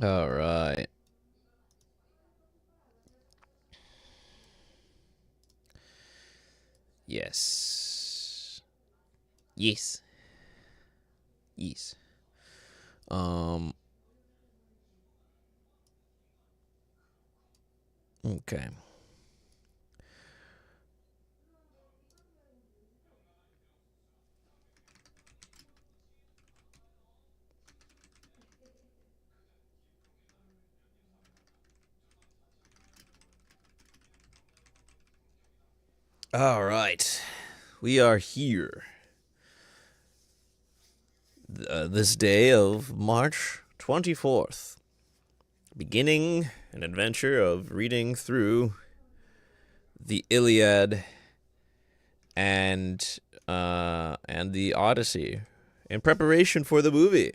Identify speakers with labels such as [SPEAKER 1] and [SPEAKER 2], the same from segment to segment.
[SPEAKER 1] All right. Yes. Yes. Yes. Um. Okay. All right. We are here. This day of March 24th, beginning an adventure of reading through the Iliad and the Odyssey in preparation for the movie.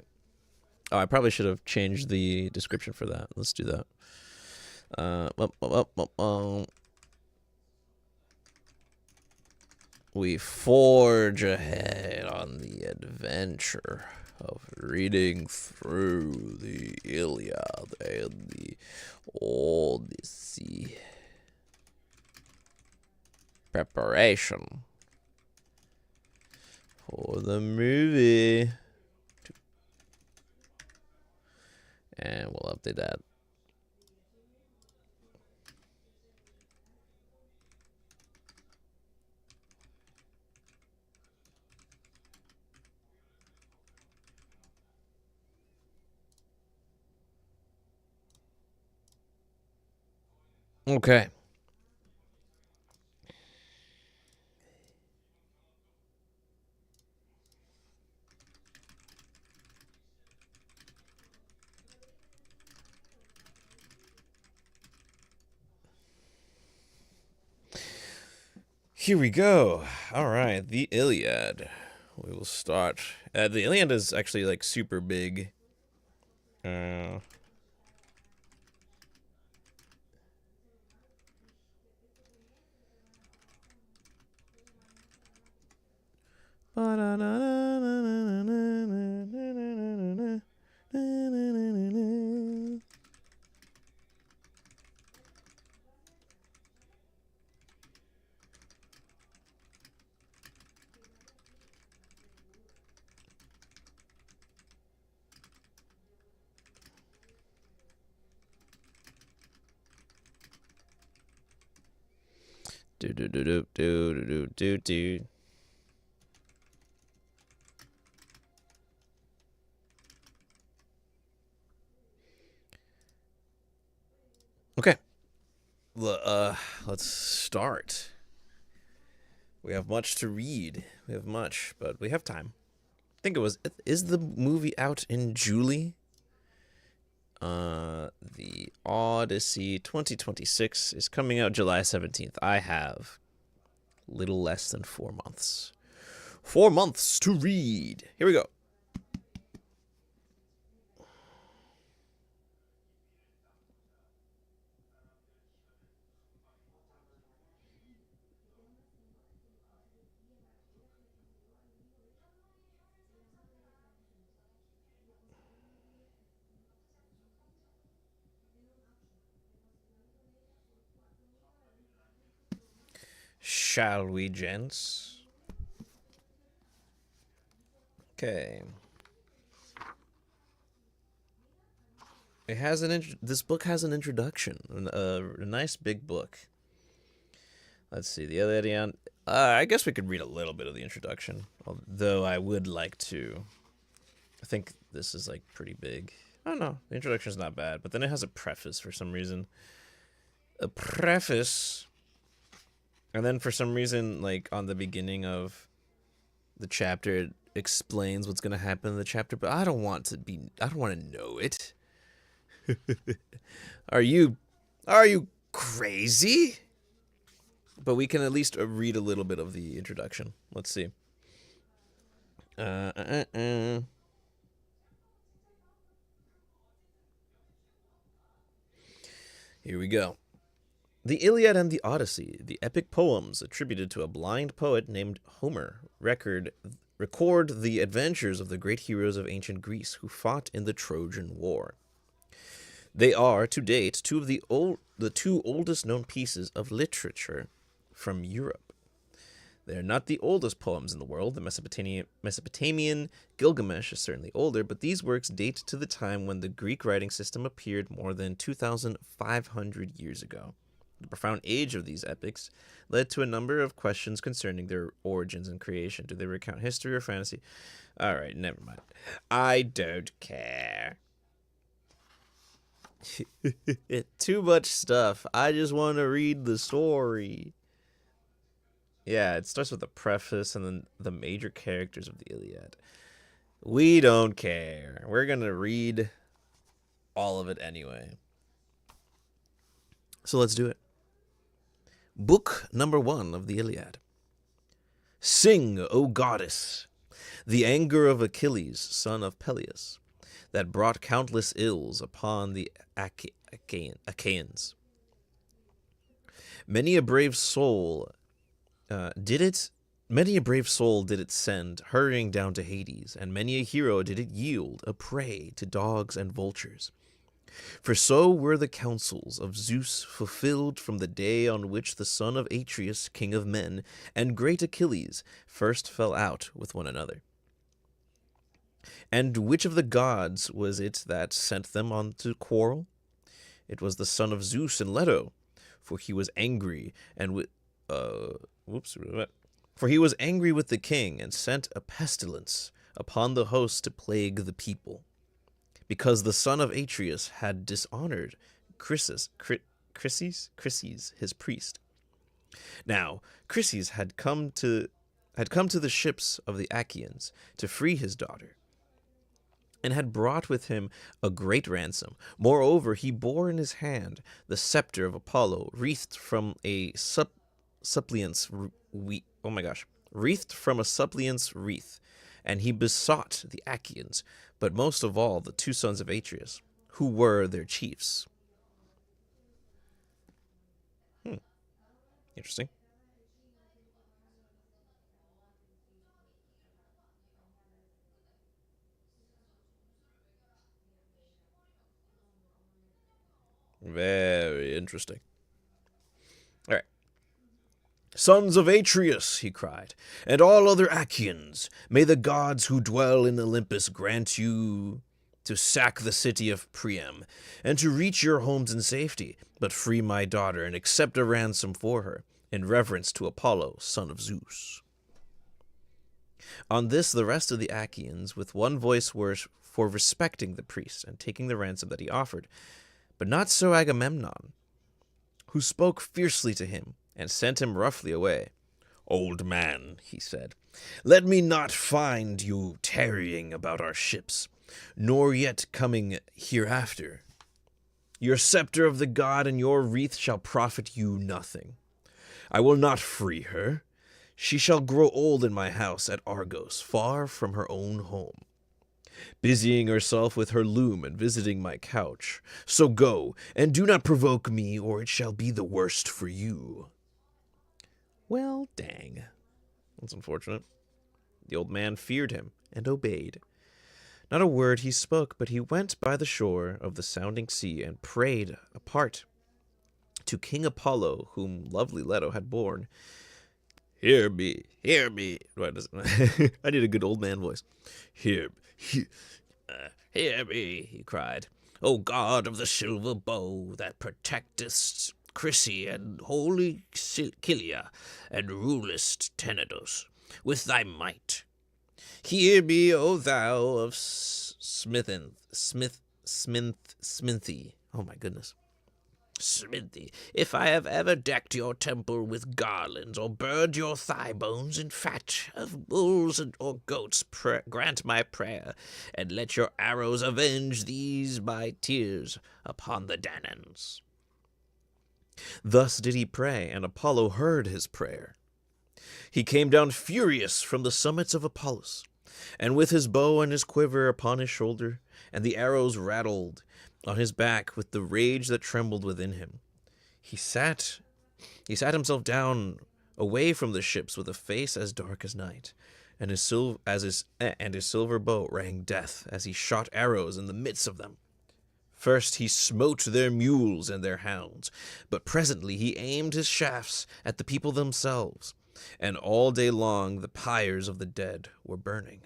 [SPEAKER 1] Oh, I probably should have changed the description for that. Let's do that. We forge ahead on the adventure of reading through the Iliad and the Odyssey. Preparation for the movie. And we'll update that. Okay. Here we go. All right, the Iliad. We will start. The Iliad is actually like super big. Uh, do do do do do do do do. Okay. Let's start. We have much to read. We have much, but we have time. I think it was. Is the movie out in July? The Odyssey 2026 is coming out July 17th. I have little less than 4 months. 4 months to read. Here we go. Shall we, gents? Okay. It has this book has an introduction, a nice big book. Let's see the Iliad. I guess we could read a little bit of the introduction, although I would like to. I think this is like pretty big. I don't know. The introduction is not bad, but then it has a preface for some reason. A preface, and then for some reason, like on the beginning of the chapter, it explains what's gonna happen in the chapter. But I don't want to be. I don't want to know it. Are you crazy? But we can at least read a little bit of the introduction. Let's see. Uh, uh, uh. Here we go. The Iliad and the Odyssey, the epic poems attributed to a blind poet named Homer, record the adventures of the great heroes of ancient Greece who fought in the Trojan War. They are, to date, the two oldest known pieces of literature from Europe. They are not the oldest poems in the world. The Mesopotamian Gilgamesh is certainly older, but these works date to the time when the Greek writing system appeared more than 2,500 years ago. The profound age of these epics led to a number of questions concerning their origins and creation. Do they recount history or fantasy? All right, never mind. I don't care. Too much stuff. I just want to read the story. Yeah, it starts with a preface and then the major characters of the Iliad. We don't care. We're going to read all of it anyway. So let's do it. Book number 1 of the Iliad. Sing, O goddess, the anger of Achilles, son of Peleus, that brought countless ills upon the Achaeans. Many a brave soul did it send hurrying down to Hades, and many a hero did it yield a prey to dogs and vultures. For so were the counsels of Zeus fulfilled from the day on which the son of Atreus, king of men, and great Achilles first fell out with one another. And which of the gods was it that sent them on to quarrel? It was the son of Zeus and Leto, for he was angry with the king and sent a pestilence upon the host to plague the people, because the son of Atreus had dishonored Chryses, his priest. Now Chryses had come to the ships of the Achaeans to free his daughter, and had brought with him a great ransom. Moreover, he bore in his hand the scepter of Apollo, wreathed from a suppliant's wreath, and he besought the Achaeans, but most of all the two sons of Atreus, who were their chiefs. Interesting. Very interesting. All right. Sons of Atreus, he cried, and all other Achaeans, may the gods who dwell in Olympus grant you to sack the city of Priam, and to reach your homes in safety, but free my daughter and accept a ransom for her, in reverence to Apollo, son of Zeus. On this the rest of the Achaeans with one voice were for respecting the priest and taking the ransom that he offered, but not so Agamemnon, who spoke fiercely to him and sent him roughly away. Old man, he said, let me not find you tarrying about our ships, nor yet coming hereafter. Your scepter of the god and your wreath shall profit you nothing. I will not free her. She shall grow old in my house at Argos, far from her own home, busying herself with her loom and visiting my couch. So go, and do not provoke me, or it shall be the worst for you. Well, dang. That's unfortunate. The old man feared him and obeyed. Not a word he spoke, but he went by the shore of the sounding sea and prayed apart to King Apollo, whom lovely Leto had borne. Hear me, hear me. I need a good old man voice. Hear me, he cried. O god of the silver bow, that protectest Chryse and holy Kilia, and rulest Tenedos with thy might. Hear me, O thou of Smithy. Oh my goodness. Smithy, if I have ever decked your temple with garlands, or burned your thigh bones in fat of bulls or goats, grant my prayer, and let your arrows avenge these my tears upon the Danaans. Thus did he pray, and Apollo heard his prayer. He came down furious from the summits of Apollos, and with his bow and his quiver upon his shoulder, and the arrows rattled on his back with the rage that trembled within him. He sat himself down away from the ships with a face as dark as night, and his silver bow rang death as he shot arrows in the midst of them. First he smote their mules and their hounds, but presently he aimed his shafts at the people themselves, and all day long the pyres of the dead were burning.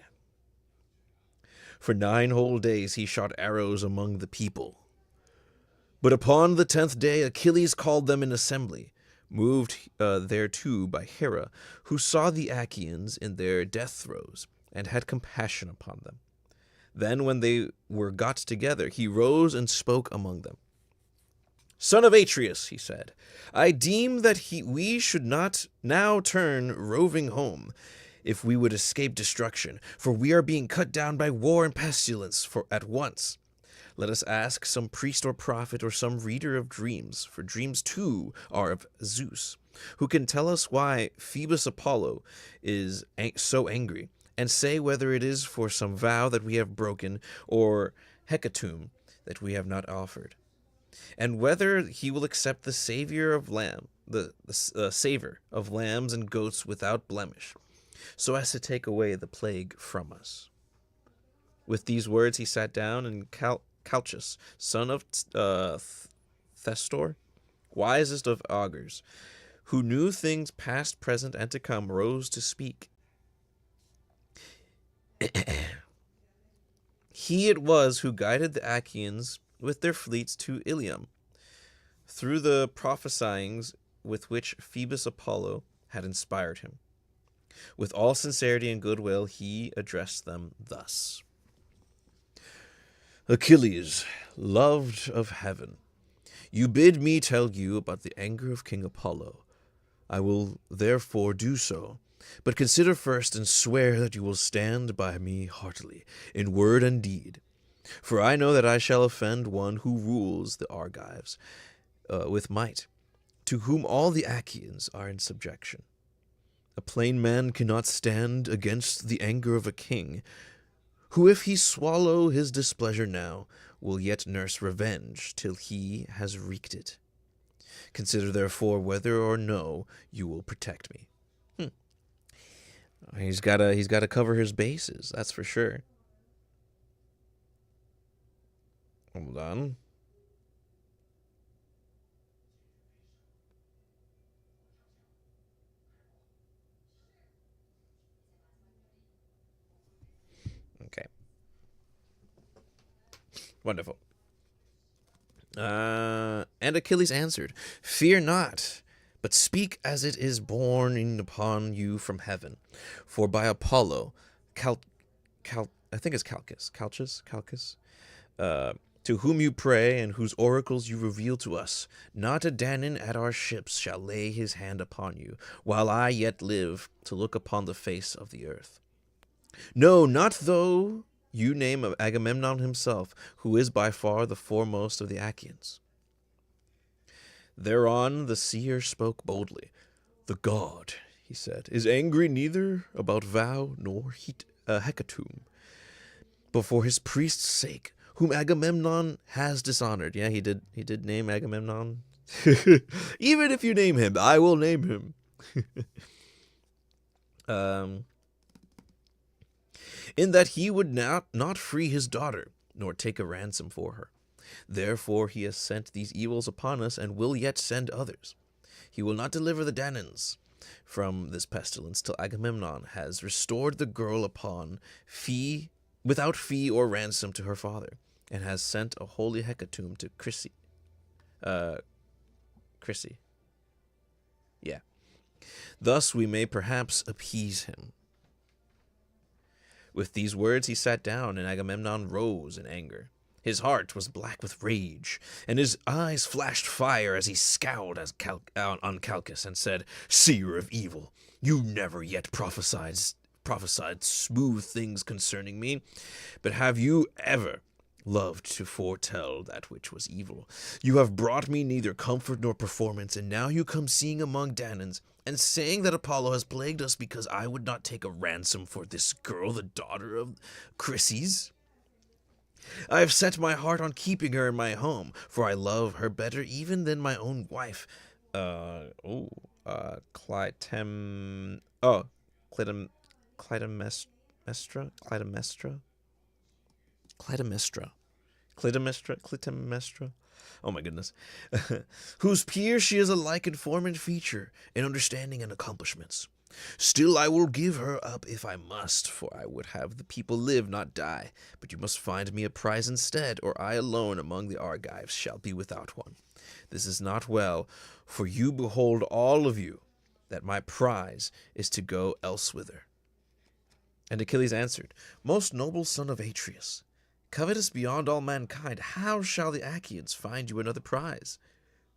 [SPEAKER 1] For 9 whole days he shot arrows among the people. But upon the 10th day Achilles called them in assembly, moved thereto by Hera, who saw the Achaeans in their death throes, and had compassion upon them. Then when they were got together, he rose and spoke among them. Son of Atreus, he said, I deem that we should not now turn roving home, if we would escape destruction, for we are being cut down by war and pestilence at once. Let us ask some priest or prophet or some reader of dreams, for dreams too are of Zeus, who can tell us why Phoebus Apollo is so angry, and say whether it is for some vow that we have broken, or hecatomb that we have not offered, and whether he will accept the savor of savor of lambs and goats without blemish, so as to take away the plague from us. With these words he sat down, and Calchas, son of Thestor, wisest of augurs, who knew things past, present, and to come, rose to speak. He it was who guided the Achaeans with their fleets to Ilium, through the prophesyings with which Phoebus Apollo had inspired him. With all sincerity and goodwill he addressed them thus. Achilles, loved of heaven, you bid me tell you about the anger of King Apollo. I will therefore do so, but consider first and swear that you will stand by me heartily, in word and deed. For I know that I shall offend one who rules the Argives with might, to whom all the Achaeans are in subjection. A plain man cannot stand against the anger of a king, who if he swallow his displeasure now, will yet nurse revenge till he has wreaked it. Consider therefore whether or no you will protect me. He's gotta cover his bases, that's for sure. Hold on. Okay. Wonderful. And Achilles answered, Fear not, but speak as it is borne in upon you from heaven. For by Apollo, I think it's Calchas, to whom you pray and whose oracles you reveal to us, not a Danaan at our ships shall lay his hand upon you, while I yet live to look upon the face of the earth. No, not though you name of Agamemnon himself, who is by far the foremost of the Achaeans. Thereon the seer spoke boldly. The god, he said, is angry neither about vow nor hecatomb, but for his priest's sake, whom Agamemnon has dishonored. Yeah, he did name Agamemnon. Even if you name him, I will name him. In that he would not free his daughter, nor take a ransom for her. Therefore he has sent these evils upon us, and will yet send others. He will not deliver the Danaans from this pestilence till Agamemnon has restored the girl without fee or ransom to her father, and has sent a holy hecatomb to Chrysi. Yeah. Thus we may perhaps appease him. With these words he sat down, and Agamemnon rose in anger. His heart was black with rage, and his eyes flashed fire as he scowled on Calchas and said, Seer of evil, you never yet prophesied smooth things concerning me, but have you ever loved to foretell that which was evil? You have brought me neither comfort nor performance, and now you come seeing among Danaans, and saying that Apollo has plagued us because I would not take a ransom for this girl, the daughter of Chryses. I have set my heart on keeping her in my home, for I love her better even than my own wife. Clytemnestra. Clytemnestra. Oh my goodness. Whose peer she is alike in form and feature, in understanding and accomplishments. Still I will give her up if I must, for I would have the people live, not die. But you must find me a prize instead, or I alone among the Argives shall be without one. This is not well, for you behold all of you, that my prize is to go elsewhither. And Achilles answered, Most noble son of Atreus, covetous beyond all mankind, how shall the Achaeans find you another prize?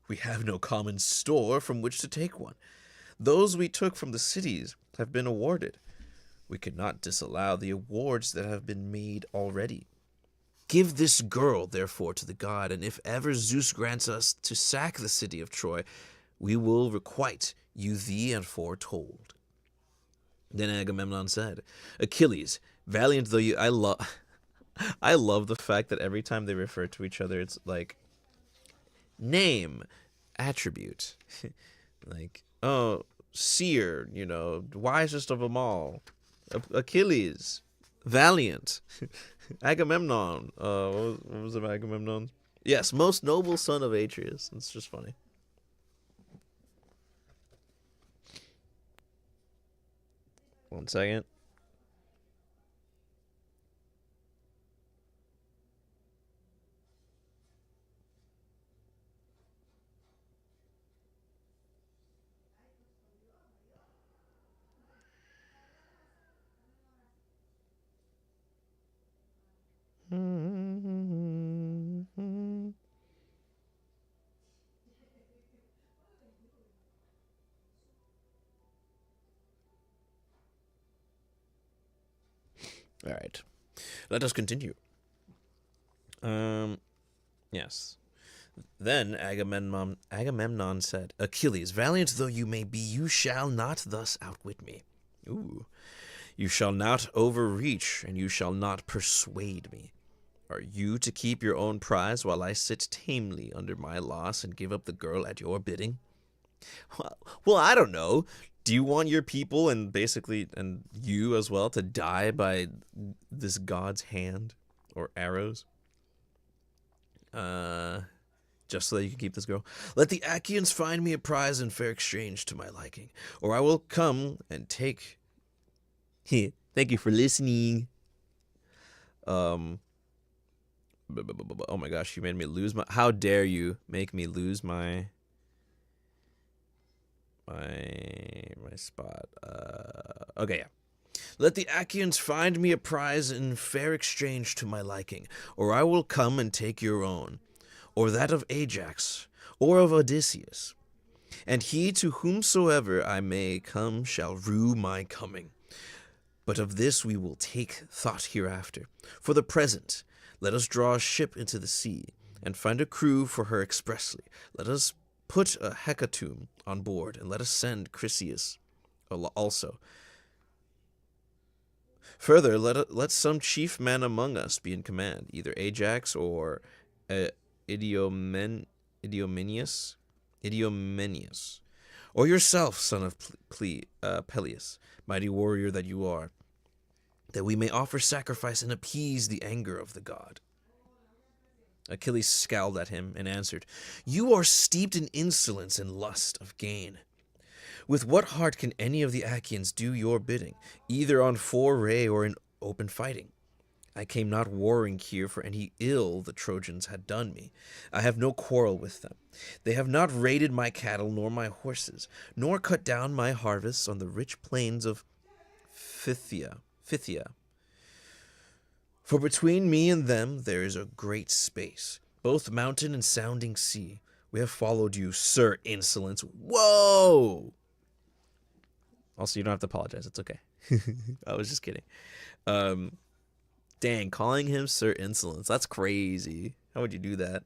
[SPEAKER 1] We have no common store from which to take one. Those we took from the cities have been awarded. We could not disallow the awards that have been made already. Give this girl, therefore, to the god, and if ever Zeus grants us to sack the city of Troy, we will requite you the and foretold. Then Agamemnon said, Achilles, valiant though you... I love the fact that every time they refer to each other, it's like, name, attribute. Like, oh, seer, wisest of them all. Achilles, valiant. Agamemnon, what was it, Agamemnon? Yes, most noble son of Atreus. It's just funny. One second. All right. Let us continue. Yes. Then Agamemnon said, Achilles, valiant though you may be, you shall not thus outwit me. Ooh. You shall not overreach, and you shall not persuade me. Are you to keep your own prize while I sit tamely under my loss and give up the girl at your bidding? Well, I don't know. Do you want your people and you as well to die by this god's hand or arrows? Just so that you can keep this girl. Let the Achaeans find me a prize in fair exchange to my liking, or I will come and take... Thank you for listening. Oh my gosh, you made me lose my... How dare you make me lose my spot. Okay, yeah. Let the Achaeans find me a prize in fair exchange to my liking, or I will come and take your own, or that of Ajax, or of Odysseus. And he to whomsoever I may come shall rue my coming. But of this we will take thought hereafter. For the present, let us draw a ship into the sea, and find a crew for her expressly. Let us put a hecatomb on board, and let us send Chryseis also. Further, let some chief man among us be in command, either Ajax or Idomeneus, or yourself, son of Peleus, mighty warrior that you are, that we may offer sacrifice and appease the anger of the god. Achilles scowled at him and answered, You are steeped in insolence and lust of gain. With what heart can any of the Achaeans do your bidding, either on foray or in open fighting? I came not warring here for any ill the Trojans had done me. I have no quarrel with them. They have not raided my cattle nor my horses, nor cut down my harvests on the rich plains of Phthia. For between me and them there is a great space, both mountain and sounding sea. We have followed you, Sir Insolence. Whoa! Also, you don't have to apologize. It's okay. I was just kidding. Dang, calling him Sir Insolence. That's crazy. How would you do that?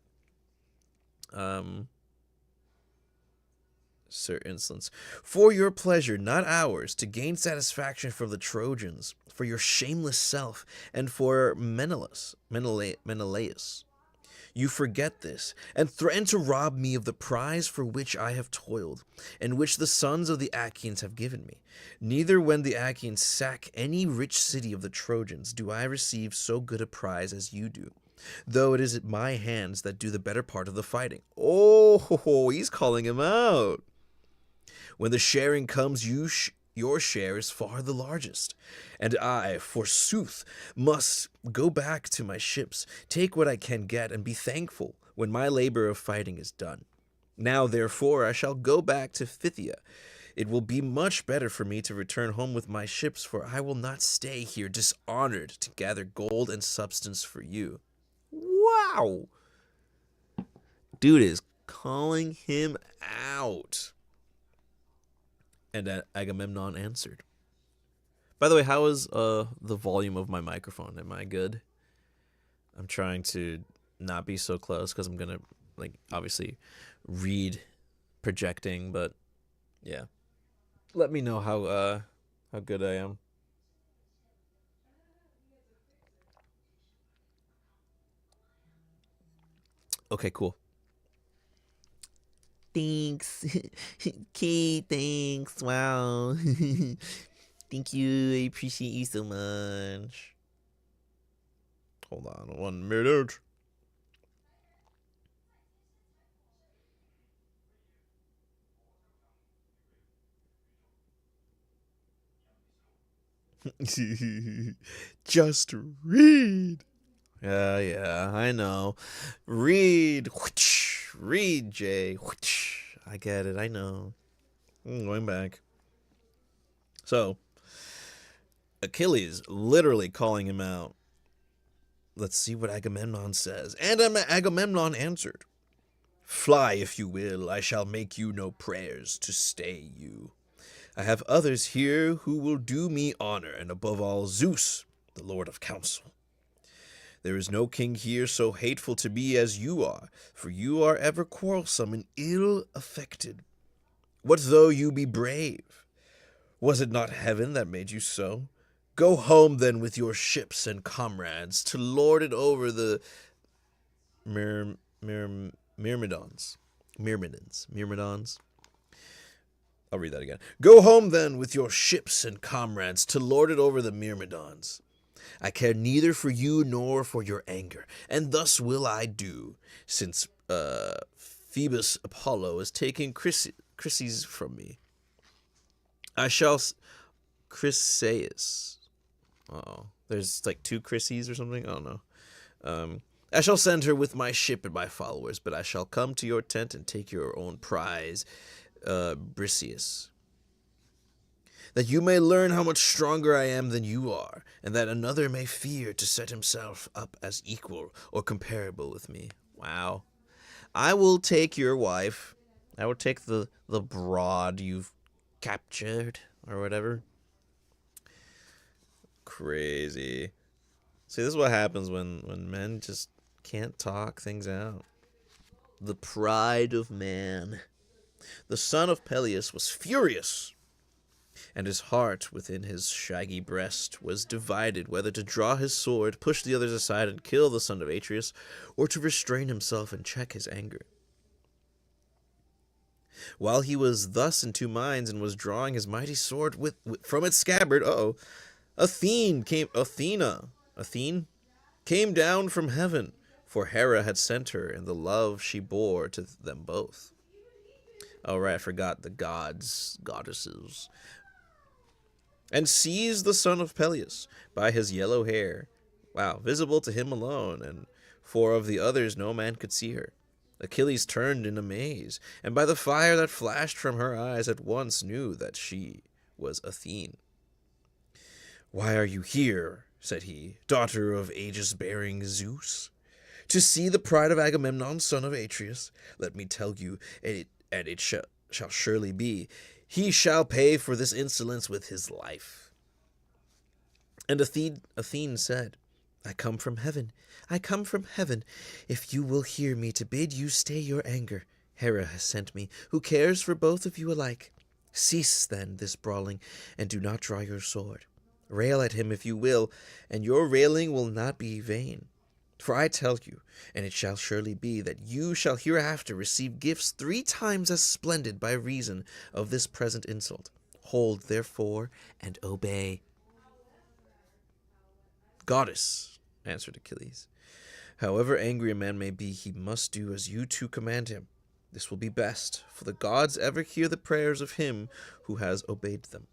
[SPEAKER 1] Sir Insolence. For your pleasure, not ours, to gain satisfaction from the Trojans, for your shameless self, and for Menelaus. You forget this, and threaten to rob me of the prize for which I have toiled, and which the sons of the Achaeans have given me. Neither when the Achaeans sack any rich city of the Trojans do I receive so good a prize as you do. though it is my hands that do the better part of the fighting. Oh, he's calling him out. When the sharing comes, your share is far the largest, and I, forsooth, must go back to my ships, take what I can get, and be thankful when my labor of fighting is done. Now, therefore, I shall go back to Phthia. It will be much better for me to return home with my ships, for I will not stay here dishonored to gather gold and substance for you. Wow! Dude is calling him out. And Agamemnon answered. By the way, how is the volume of my microphone? Am I good? I'm trying to not be so close because I'm gonna, like, obviously read projecting, but yeah. Let me know how good I am. Okay, cool. Thanks. Okay, thanks. Wow. Thank you. I appreciate you so much. Hold on 1 minute. Just read. Yeah, I know. Read. Read, Jay. I get it, I know. I'm going back. So, Achilles literally calling him out. Let's see what Agamemnon says. And Agamemnon answered, "Fly if you will, I shall make you no prayers to stay you. I have others here who will do me honor, and above all Zeus, the Lord of counsel. There is no king here so hateful to me as you are, for you are ever quarrelsome and ill-affected. What though you be brave? Was it not heaven that made you so? Go home then with your ships and comrades to lord it over the Myrmidons. Myrmidons. I'll read that again. Go home then with your ships and comrades to lord it over the Myrmidons. I care neither for you nor for your anger, and thus will I do, since Phoebus Apollo is taking Chryses from me. I shall Chryseis. Oh, there's like 2 Chryses or something. I don't know. I shall send her with my ship and my followers, but I shall come to your tent and take your own prize, Briseis, that you may learn how much stronger I am than you are, and that another may fear to set himself up as equal or comparable with me." Wow. I will take your wife. I will take the broad you've captured, or whatever. Crazy. See, this is what happens when men just can't talk things out. The pride of man. The son of Peleus was furious, and his heart within his shaggy breast was divided whether to draw his sword, push the others aside, and kill the son of Atreus, or to restrain himself and check his anger. While he was thus in 2 minds and was drawing his mighty sword from its scabbard, Athene came down from heaven, for Hera had sent her in the love she bore to them both. Oh, right, I forgot the goddesses. And seized the son of Peleus by his yellow hair. Wow, visible to him alone, and for of the others no man could see her. Achilles turned in amaze, and by the fire that flashed from her eyes at once knew that she was Athene. "Why are you here," said he, "daughter of aegis-bearing Zeus? To see the pride of Agamemnon, son of Atreus? Let me tell you, and it shall surely be, he shall pay for this insolence with his life." And Athene said, I come from heaven. If you will hear me to bid you stay your anger, Hera has sent me, who cares for both of you alike. Cease, then, this brawling, and do not draw your sword. Rail at him if you will, and your railing will not be vain. For I tell you, and it shall surely be, that you shall hereafter receive gifts 3 times as splendid by reason of this present insult. Hold, therefore, and obey. "Goddess," answered Achilles, However angry a man may be, he must do as you two command him. This will be best, for the gods ever hear the prayers of him who has obeyed them."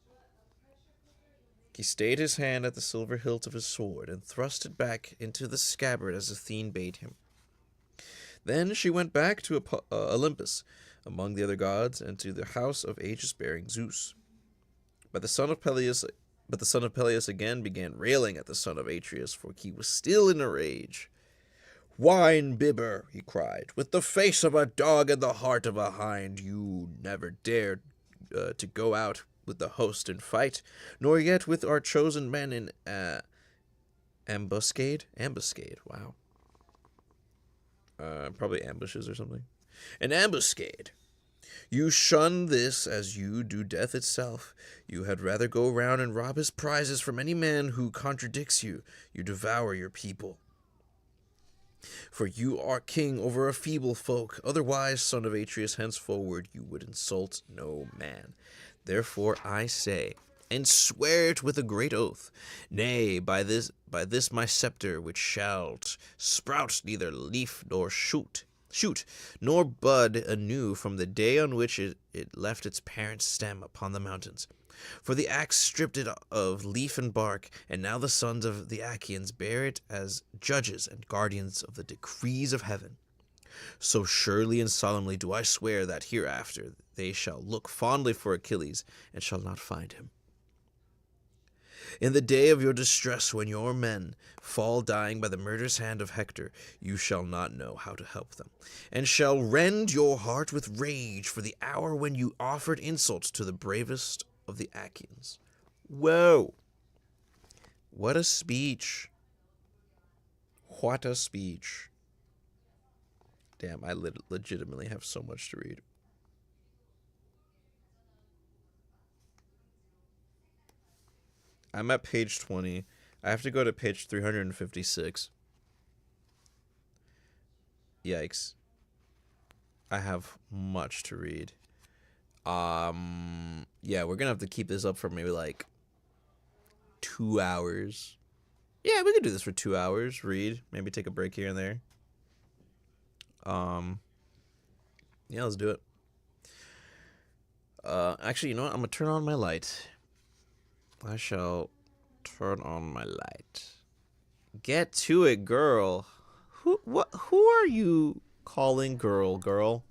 [SPEAKER 1] He stayed his hand at the silver hilt of his sword and thrust it back into the scabbard as Athene bade him. Then she went back to Olympus among the other gods and to the house of aegis-bearing Zeus. But the son of Peleus again began railing at the son of Atreus, for he was still in a rage. "Wine bibber," he cried, "with the face of a dog and the heart of a hind, you never dared to go out with the host in fight, nor yet with our chosen men in ambuscade. Wow. Probably ambushes or something. An ambuscade. You shun this as you do death itself. You had rather go round and rob his prizes from any man who contradicts you. You devour your people. For you are king over a feeble folk. Otherwise, son of Atreus, henceforward you would insult no man. Therefore I say, and swear it with a great oath, nay, by this my scepter, which shall sprout neither leaf nor shoot, nor bud anew from the day on which it left its parent stem upon the mountains. For the axe stripped it of leaf and bark, and now the sons of the Achaeans bear it as judges and guardians of the decrees of heaven. So surely and solemnly do I swear that hereafter they shall look fondly for Achilles, and shall not find him. In the day of your distress, when your men fall dying by the murderous hand of Hector, you shall not know how to help them, and shall rend your heart with rage for the hour when you offered insults to the bravest of the Achaeans. Whoa! What a speech. What a speech. Damn, I legitimately have so much to read. I'm at page 20. I have to go to page 356. Yikes. I have much to read. Yeah, we're gonna have to keep this up for maybe like 2 hours. Yeah, we could do this for 2 hours. Read, maybe take a break here and there. Yeah, let's do it. Actually, you know what? I'm gonna turn on my light. I shall turn on my light. Get to it, girl. Who are you calling girl?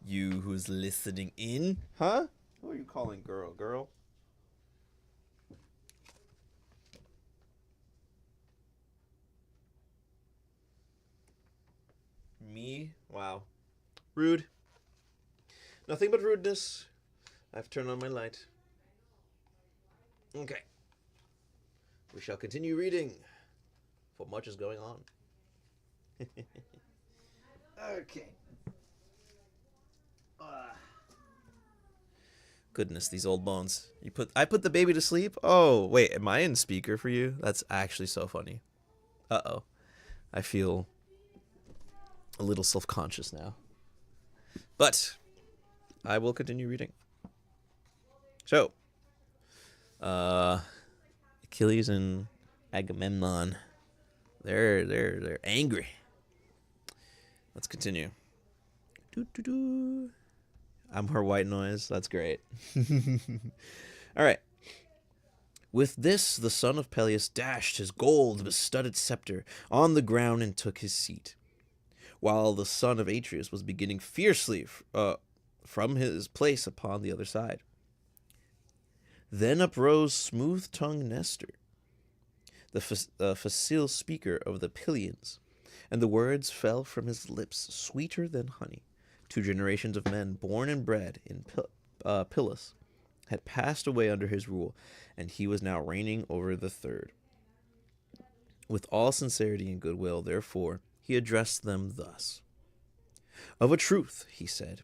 [SPEAKER 1] You who's listening in? Huh? Who are you calling girl? Me? Wow. Rude. Nothing but rudeness. I've turned on my light. Okay. We shall continue reading, for much is going on. Okay. Goodness, these old bones. I put the baby to sleep? Oh, wait, am I in speaker for you? That's actually so funny. Uh-oh. I feel a little self-conscious now. But I will continue reading. So, Achilles and Agamemnon, they're angry. Let's continue. I'm her white noise. That's great. All right. With this, the son of Peleus dashed his gold-bestudded scepter on the ground and took his seat, while the son of Atreus was beginning fiercely from his place upon the other side. Then uprose smooth-tongued Nestor, the facile speaker of the Pylians, and the words fell from his lips sweeter than honey. 2 generations of men born and bred in Pylos had passed away under his rule, and he was now reigning over the third. With all sincerity and goodwill, therefore, he addressed them thus. Of a truth, he said,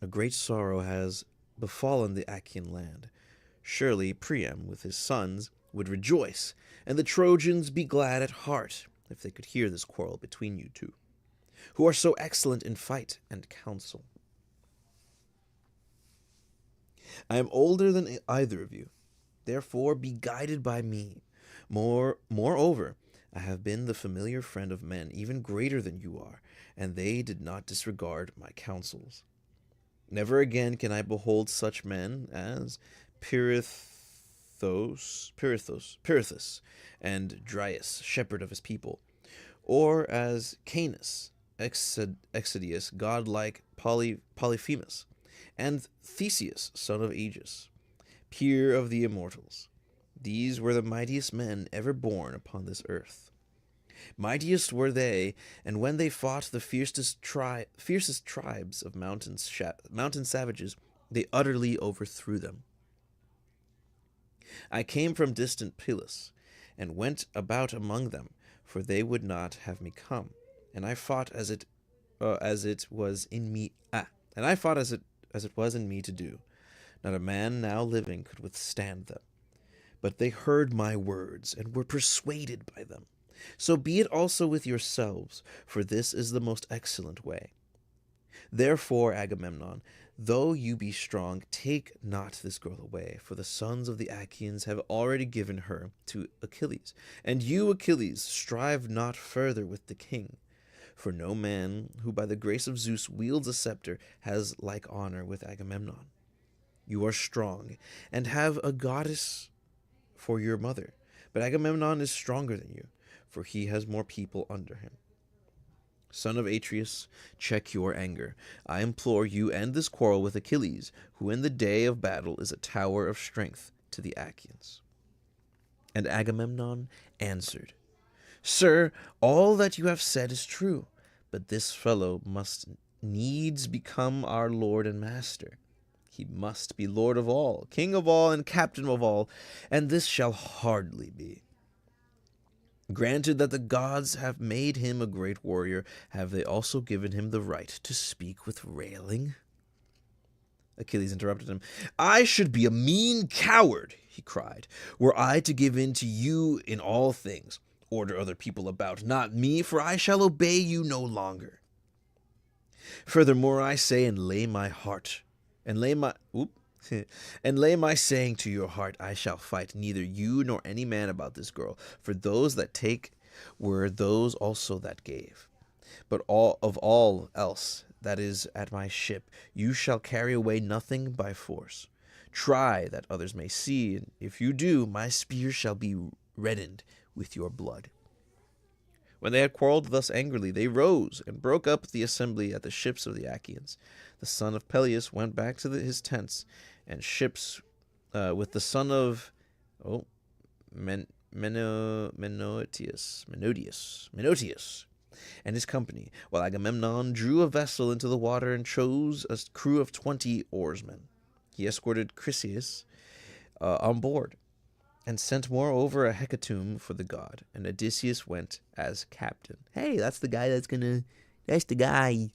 [SPEAKER 1] a great sorrow has befallen the Achaean land. Surely Priam with his sons would rejoice, and the Trojans be glad at heart if they could hear this quarrel between you two, who are so excellent in fight and counsel. I am older than either of you, therefore be guided by me. Moreover, I have been the familiar friend of men, even greater than you are, and they did not disregard my counsels. Never again can I behold such men as Pirithous, and Dryas, shepherd of his people, or as Canis, Exodius, godlike Polyphemus, and Theseus, son of Aegis, peer of the immortals. These were the mightiest men ever born upon this earth. Mightiest were they, and when they fought the fiercest tribes of mountain savages, they utterly overthrew them. I came from distant Pelus, and went about among them, for they would not have me come. And I fought as it was in me. And I fought as it was in me to do. Not a man now living could withstand them. But they heard my words and were persuaded by them. So be it also with yourselves, for this is the most excellent way. Therefore, Agamemnon, though you be strong, take not this girl away, for the sons of the Achaeans have already given her to Achilles. And you, Achilles, strive not further with the king. For no man who by the grace of Zeus wields a scepter has like honor with Agamemnon. You are strong, and have a goddess for your mother, but Agamemnon is stronger than you, for he has more people under him. Son of Atreus, check your anger. I implore you, end this quarrel with Achilles, who in the day of battle is a tower of strength to the Achaeans. And Agamemnon answered, Sir, all that you have said is true, but this fellow must needs become our lord and master. He must be lord of all, king of all, and captain of all, and this shall hardly be. Granted that the gods have made him a great warrior, have they also given him the right to speak with railing? Achilles interrupted him. I should be a mean coward, he cried, were I to give in to you in all things. Order other people about, not me, for I shall obey you no longer. Furthermore, I say, and lay my saying to your heart, I shall fight neither you nor any man about this girl, for those that take were those also that gave. But all else that is at my ship, you shall carry away nothing by force. Try that others may see, and if you do, my spear shall be reddened with your blood. When they had quarreled thus angrily, they rose and broke up the assembly at the ships of the Achaeans. The son of Peleus went back to his tents and ships with the son of Menoetius and his company, while Agamemnon drew a vessel into the water and chose a crew of 20 oarsmen. He escorted Chryseis on board, and sent moreover a hecatomb for the god, and Odysseus went as captain. Hey, that's the guy that's the guy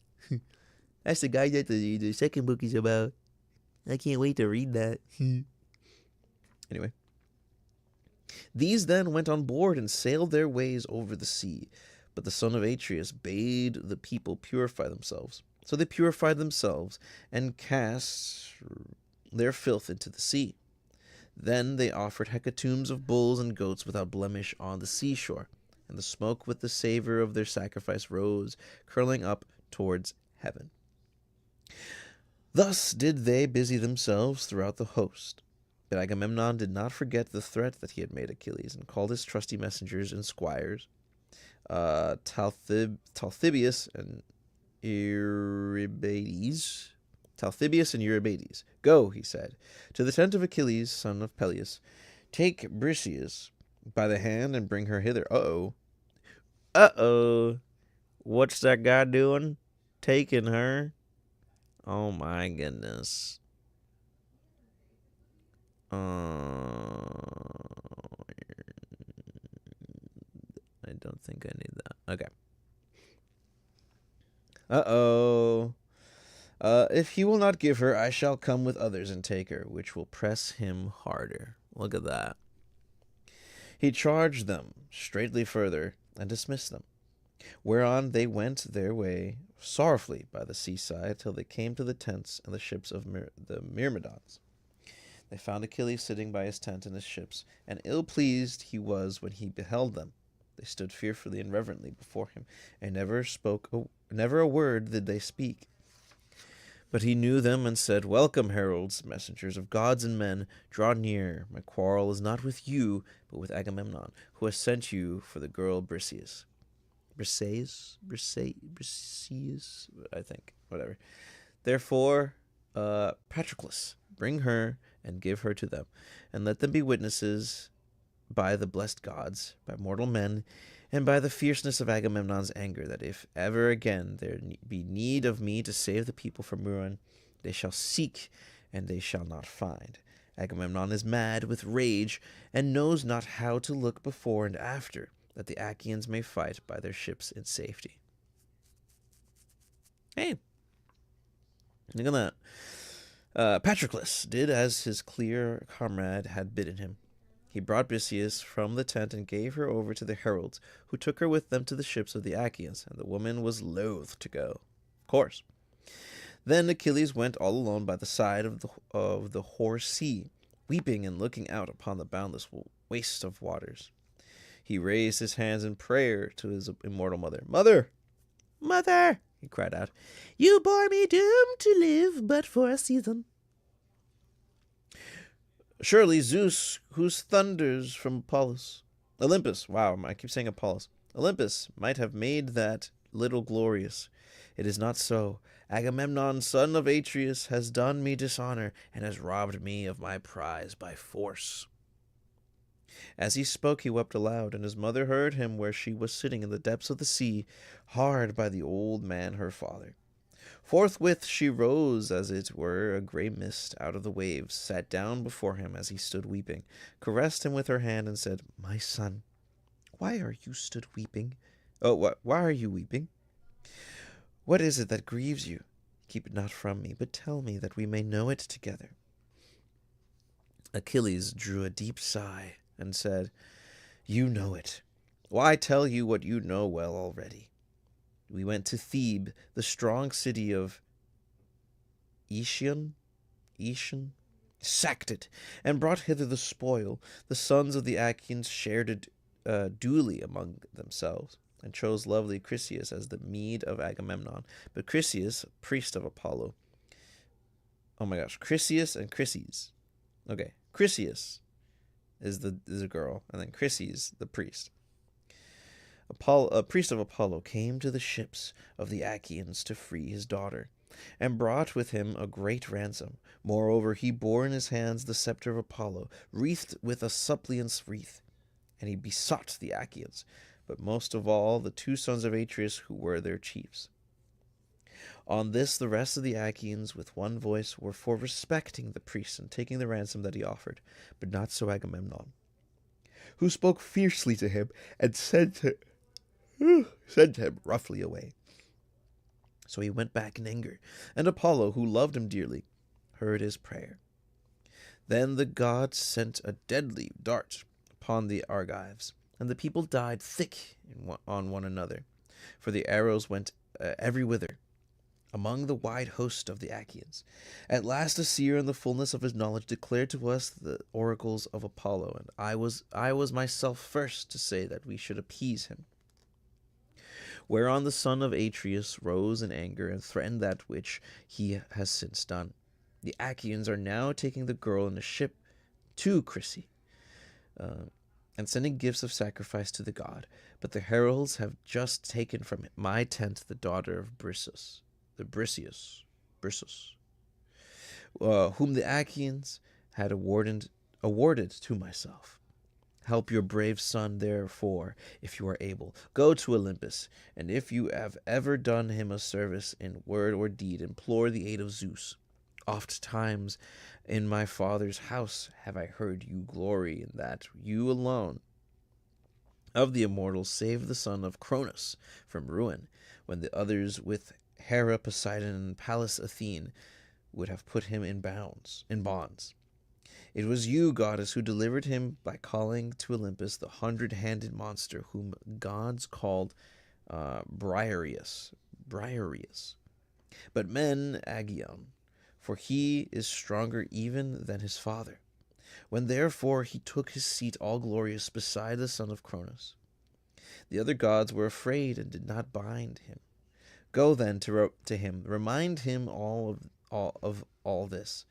[SPEAKER 1] that the second book is about. I can't wait to read that. Anyway. These then went on board and sailed their ways over the sea, but the son of Atreus bade the people purify themselves. So they purified themselves and cast their filth into the sea. Then they offered hecatombs of bulls and goats without blemish on the seashore, and the smoke with the savor of their sacrifice rose, curling up towards heaven. Thus did they busy themselves throughout the host. But Agamemnon did not forget the threat that he had made Achilles, and called his trusty messengers and squires, Talthybius and Eurybates. Go, he said, to the tent of Achilles, son of Peleus. Take Briseis by the hand and bring her hither. What's that guy doing? Taking her? Oh my goodness. I don't think I need that. Okay. If he will not give her, I shall come with others and take her, which will press him harder. Look at that. He charged them straightly further and dismissed them, whereon they went their way sorrowfully by the seaside till they came to the tents and the ships of the Myrmidons. They found Achilles sitting by his tent and his ships, and ill-pleased he was when he beheld them. They stood fearfully and reverently before him, and never a word did they speak. But he knew them and said, "Welcome, heralds, messengers of gods and men. Draw near. My quarrel is not with you, but with Agamemnon, who has sent you for the girl Briseis." Briseis, I think. Whatever. Therefore, Patroclus, bring her and give her to them, and let them be witnesses by the blessed gods, by mortal men, and by the fierceness of Agamemnon's anger, that if ever again there be need of me to save the people from ruin, they shall seek, and they shall not find. Agamemnon is mad with rage, and knows not how to look before and after, that the Achaeans may fight by their ships in safety. Hey, look at that. Patroclus did as his clear comrade had bidden him. He brought Briseis from the tent and gave her over to the heralds, who took her with them to the ships of the Achaeans, and the woman was loath to go. Of course. Then Achilles went all alone by the side of the hoar sea, weeping and looking out upon the boundless waste of waters. He raised his hands in prayer to his immortal mother. "Mother! Mother!" he cried out. "You bore me doomed to live but for a season. Surely Zeus, whose thunders from Olympus, wow, I keep saying Apollos, Olympus might have made that little glorious. It is not so. Agamemnon, son of Atreus, has done me dishonor, and has robbed me of my prize by force." As he spoke, he wept aloud, and his mother heard him where she was sitting in the depths of the sea, hard by the old man her father. Forthwith she rose, as it were a grey mist, out of the waves, sat down before him as he stood weeping, caressed him with her hand, and said, "My son, why are you stood weeping? Why are you weeping? What is it that grieves you? Keep it not from me, but tell me, that we may know it together." Achilles drew a deep sigh, and said, "You know it. Why tell you what you know well already? We went to Thebe, the strong city of Aetion, sacked it, and brought hither the spoil. The sons of the Achaeans shared it duly among themselves, and chose lovely Chryseis as the meed of Agamemnon. But Chryseis, priest of Apollo, Chryseis and Chryses. Okay, Chryseis is a girl, and then Chryses, the priest. A priest of Apollo came to the ships of the Achaeans to free his daughter, and brought with him a great ransom. Moreover, he bore in his hands the scepter of Apollo, wreathed with a suppliant's wreath, and he besought the Achaeans, but most of all the two sons of Atreus, who were their chiefs. On this the rest of the Achaeans with one voice were for respecting the priest and taking the ransom that he offered, but not so Agamemnon, who spoke fiercely to him and sent him roughly away. So he went back in anger, and Apollo, who loved him dearly, heard his prayer. Then the gods sent a deadly dart upon the Argives, and the people died thick on one another, for the arrows went every whither among the wide host of the Achaeans. At last a seer in the fullness of his knowledge declared to us the oracles of Apollo, and I was myself first to say that we should appease him. Whereon the son of Atreus rose in anger and threatened that which he has since done. The Achaeans are now taking the girl in a ship to Chryse, and sending gifts of sacrifice to the god. But the heralds have just taken from my tent the daughter of Briseis, whom the Achaeans had awarded to myself. Help your brave son, therefore, if you are able. Go to Olympus, and if you have ever done him a service in word or deed, implore the aid of Zeus. Oft times in my father's house have I heard you glory in that you alone of the immortals saved the son of Cronus from ruin, when the others with Hera, Poseidon, and Pallas Athene would have put him in bonds. It was you, goddess, who delivered him by calling to Olympus the 100-handed monster whom gods called Briareus. But men Aegeon, for he is stronger even than his father. When therefore he took his seat all glorious beside the son of Cronus, The other gods were afraid and did not bind him. Go then to him, remind him all this,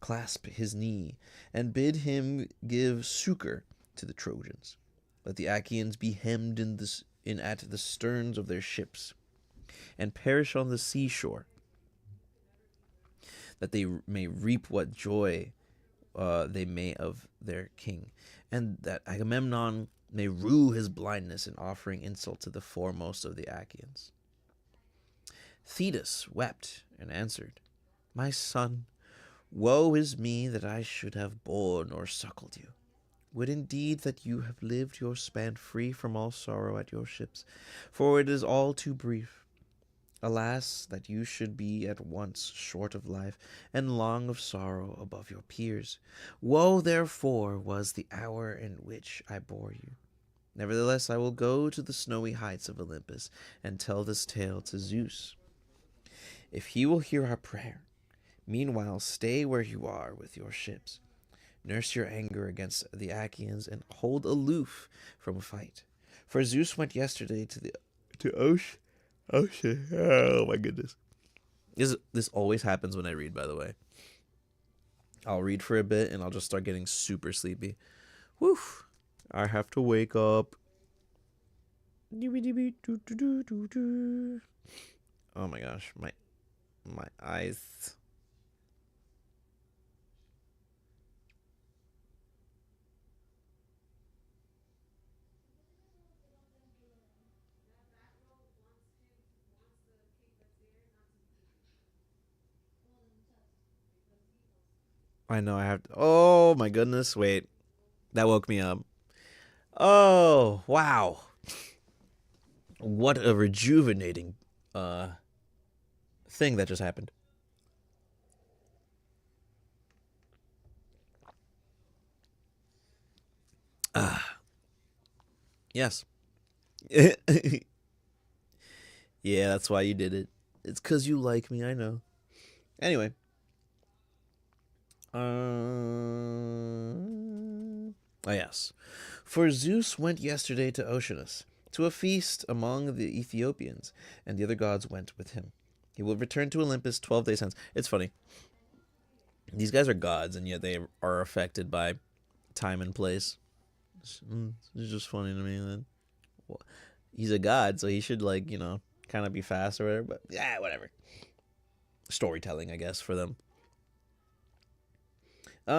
[SPEAKER 1] clasp his knee, and bid him give succor to the Trojans. Let the Achaeans be hemmed in at the sterns of their ships, and perish on the seashore, that they may reap what joy they may of their king, and that Agamemnon may rue his blindness in offering insult to the foremost of the Achaeans. Thetis wept and answered, My son, woe is me that I should have borne or suckled you. Would indeed that you have lived your span free from all sorrow at your ships, for it is all too brief. Alas, that you should be at once short of life, and long of sorrow above your peers. Woe, therefore, was the hour in which I bore you. Nevertheless, I will go to the snowy heights of Olympus, and tell this tale to Zeus. If he will hear our prayer, meanwhile stay where you are with your ships. Nurse your anger against the Achaeans, and hold aloof from a fight. For Zeus went yesterday to Ocean. Oh my goodness. This always happens when I read, by the way. I'll read for a bit and I'll just start getting super sleepy. Whew. I have to wake up. Oh my gosh, my eyes. I know I have to. Oh my goodness, wait. That woke me up. Oh, wow. What a rejuvenating thing that just happened. Ah, yes. Yeah, that's why you did it. It's because you like me, I know. Anyway. Oh, yes. For Zeus went yesterday to Oceanus, to a feast among the Ethiopians, and the other gods went with him. He will return to Olympus 12 days hence. It's funny. These guys are gods, and yet they are affected by time and place. It's just funny to me that he's a god, so he should, like, kind of be fast or whatever, but yeah, whatever. Storytelling, I guess, for them.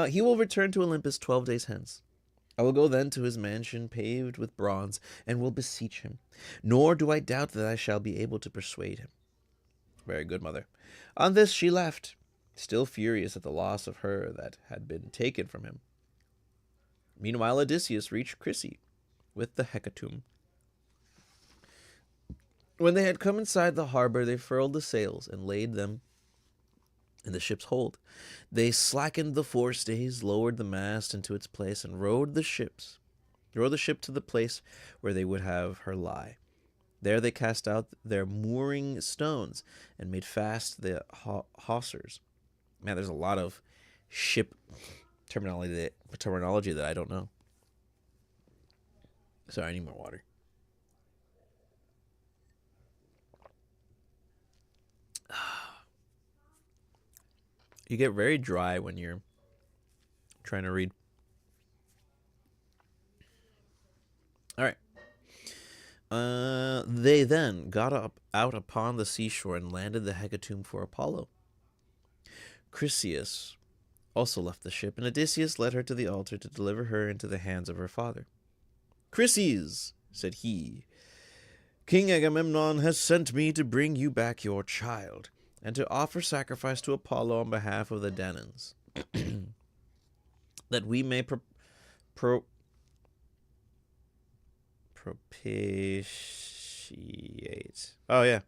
[SPEAKER 1] He will return to Olympus 12 days hence. I will go then to his mansion paved with bronze, and will beseech him. Nor do I doubt that I shall be able to persuade him. Very good, mother. On this she left, still furious at the loss of her that had been taken from him. Meanwhile Odysseus reached Chryse with the hecatomb. When they had come inside the harbor, they furled the sails and laid them in the ship's hold. They slackened the forestays, lowered the mast into its place, and rowed the ship to the place where they would have her lie. There they cast out their mooring stones and made fast the hawsers. Man, there's a lot of ship terminology that I don't know. Sorry, I need more water. You get very dry when you're trying to read. All right. They then got out upon the seashore and landed the hecatomb for Apollo. Chryseis also left the ship, and Odysseus led her to the altar to deliver her into the hands of her father. Chryseis, said he, King Agamemnon has sent me to bring you back your child, and to offer sacrifice to Apollo on behalf of the Danaans, that we may propitiate. Oh, yeah.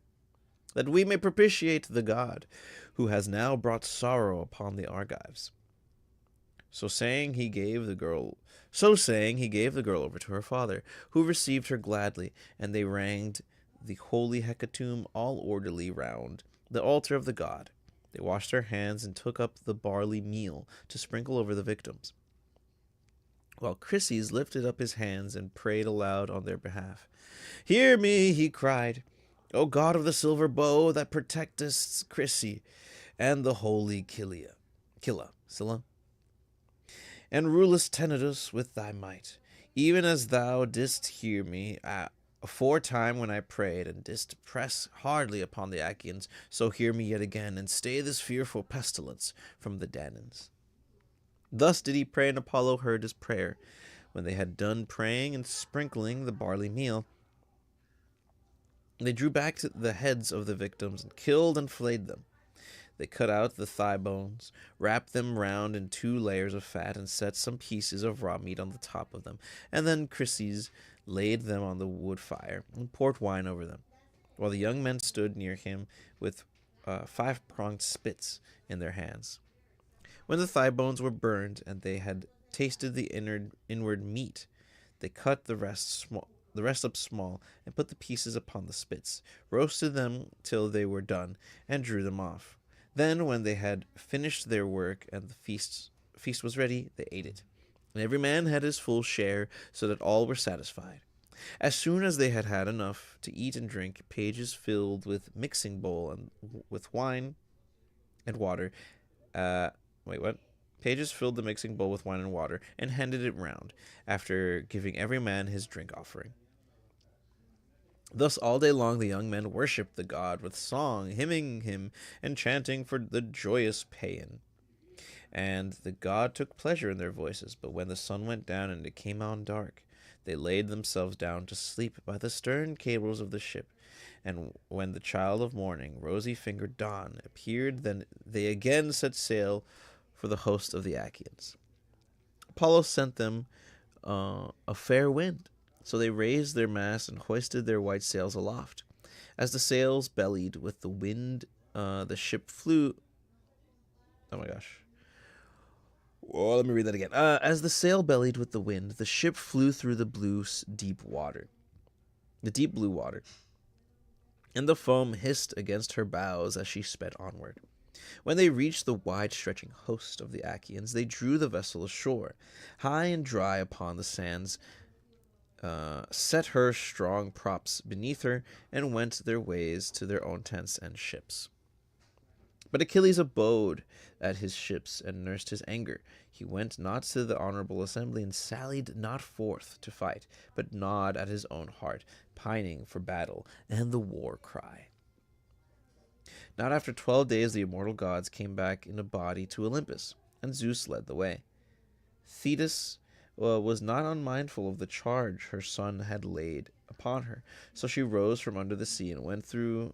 [SPEAKER 1] That we may propitiate the god, who has now brought sorrow upon the Argives. So saying, he gave the girl over to her father, who received her gladly, and they ranged the holy hecatomb all orderly round the altar of the god. They washed their hands and took up the barley meal to sprinkle over the victims. while Chryses lifted up his hands and prayed aloud on their behalf. "Hear me," he cried, "O God of the silver bow that protectest Chrysy and the holy Scylla, and rulest Tenedos with thy might, even as thou didst hear me aforetime when I prayed, and didst press hardly upon the Achaeans, so hear me yet again, and stay this fearful pestilence from the Danaans." Thus did he pray, and Apollo heard his prayer. When they had done praying and sprinkling the barley meal, they drew back the heads of the victims and killed and flayed them. They cut out the thigh bones, wrapped them round in 2 layers of fat, and set some pieces of raw meat on the top of them. And then Chryses laid them on the wood fire and poured wine over them, while the young men stood near him with 5-pronged spits in their hands. When the thigh bones were burned and they had tasted the inward meat, they cut the rest up small, and put the pieces upon the spits, roasted them till they were done, and drew them off. Then, when they had finished their work and the feast was ready, they ate it. And every man had his full share, so that all were satisfied. As soon as they had had enough to eat and drink, pages filled with mixing bowl and with wine and water. Pages filled the mixing bowl with wine and water, and handed it round, after giving every man his drink offering. Thus all day long the young men worshipped the god with song, hymning him, and chanting for the joyous paean. And the god took pleasure in their voices. But when the sun went down and it came on dark, they laid themselves down to sleep by the stern cables of the ship. And when the child of morning, rosy-fingered dawn, appeared, then they again set sail for the host of the Achaeans. Apollo sent them a fair wind, so they raised their masts and hoisted their white sails aloft. As the sails bellied with the wind, the ship flew. Oh my gosh. Whoa, let me read that again. As the sail bellied with the wind, the ship flew through the deep blue water, and the foam hissed against her bows as she sped onward. When they reached the wide-stretching host of the Achaeans, they drew the vessel ashore, high and dry upon the sands, set her strong props beneath her, and went their ways to their own tents and ships. But Achilles abode at his ships and nursed his anger. He went not to the honorable assembly, and sallied not forth to fight, but gnawed at his own heart, pining for battle and the war cry. Not after 12 days the immortal gods came back in a body to Olympus, and Zeus led the way. Thetis was not unmindful of the charge her son had laid upon her, so she rose from under the sea and went through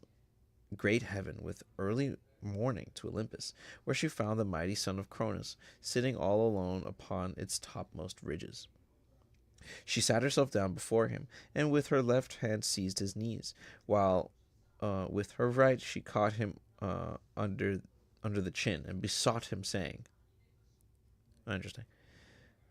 [SPEAKER 1] great heaven with early morning to Olympus, where she found the mighty son of Cronus sitting all alone upon its topmost ridges. She sat herself down before him, and with her left hand seized his knees, while with her right she caught him under the chin and besought him, saying, interesting,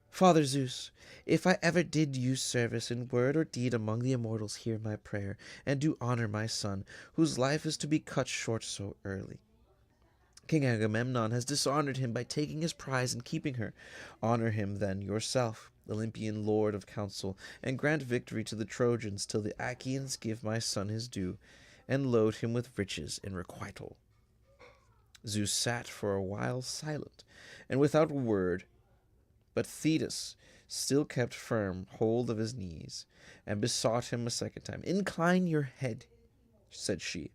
[SPEAKER 1] "Father Zeus, if I ever did use service in word or deed among the immortals, hear my prayer, and do honor my son, whose life is to be cut short so early. King Agamemnon has dishonored him by taking his prize and keeping her. Honor him then yourself, Olympian lord of counsel, and grant victory to the Trojans till the Achaeans give my son his due, and load him with riches in requital." Zeus sat for a while silent, and without a word, but Thetis still kept firm hold of his knees, and besought him a second time. "Incline your head," said she,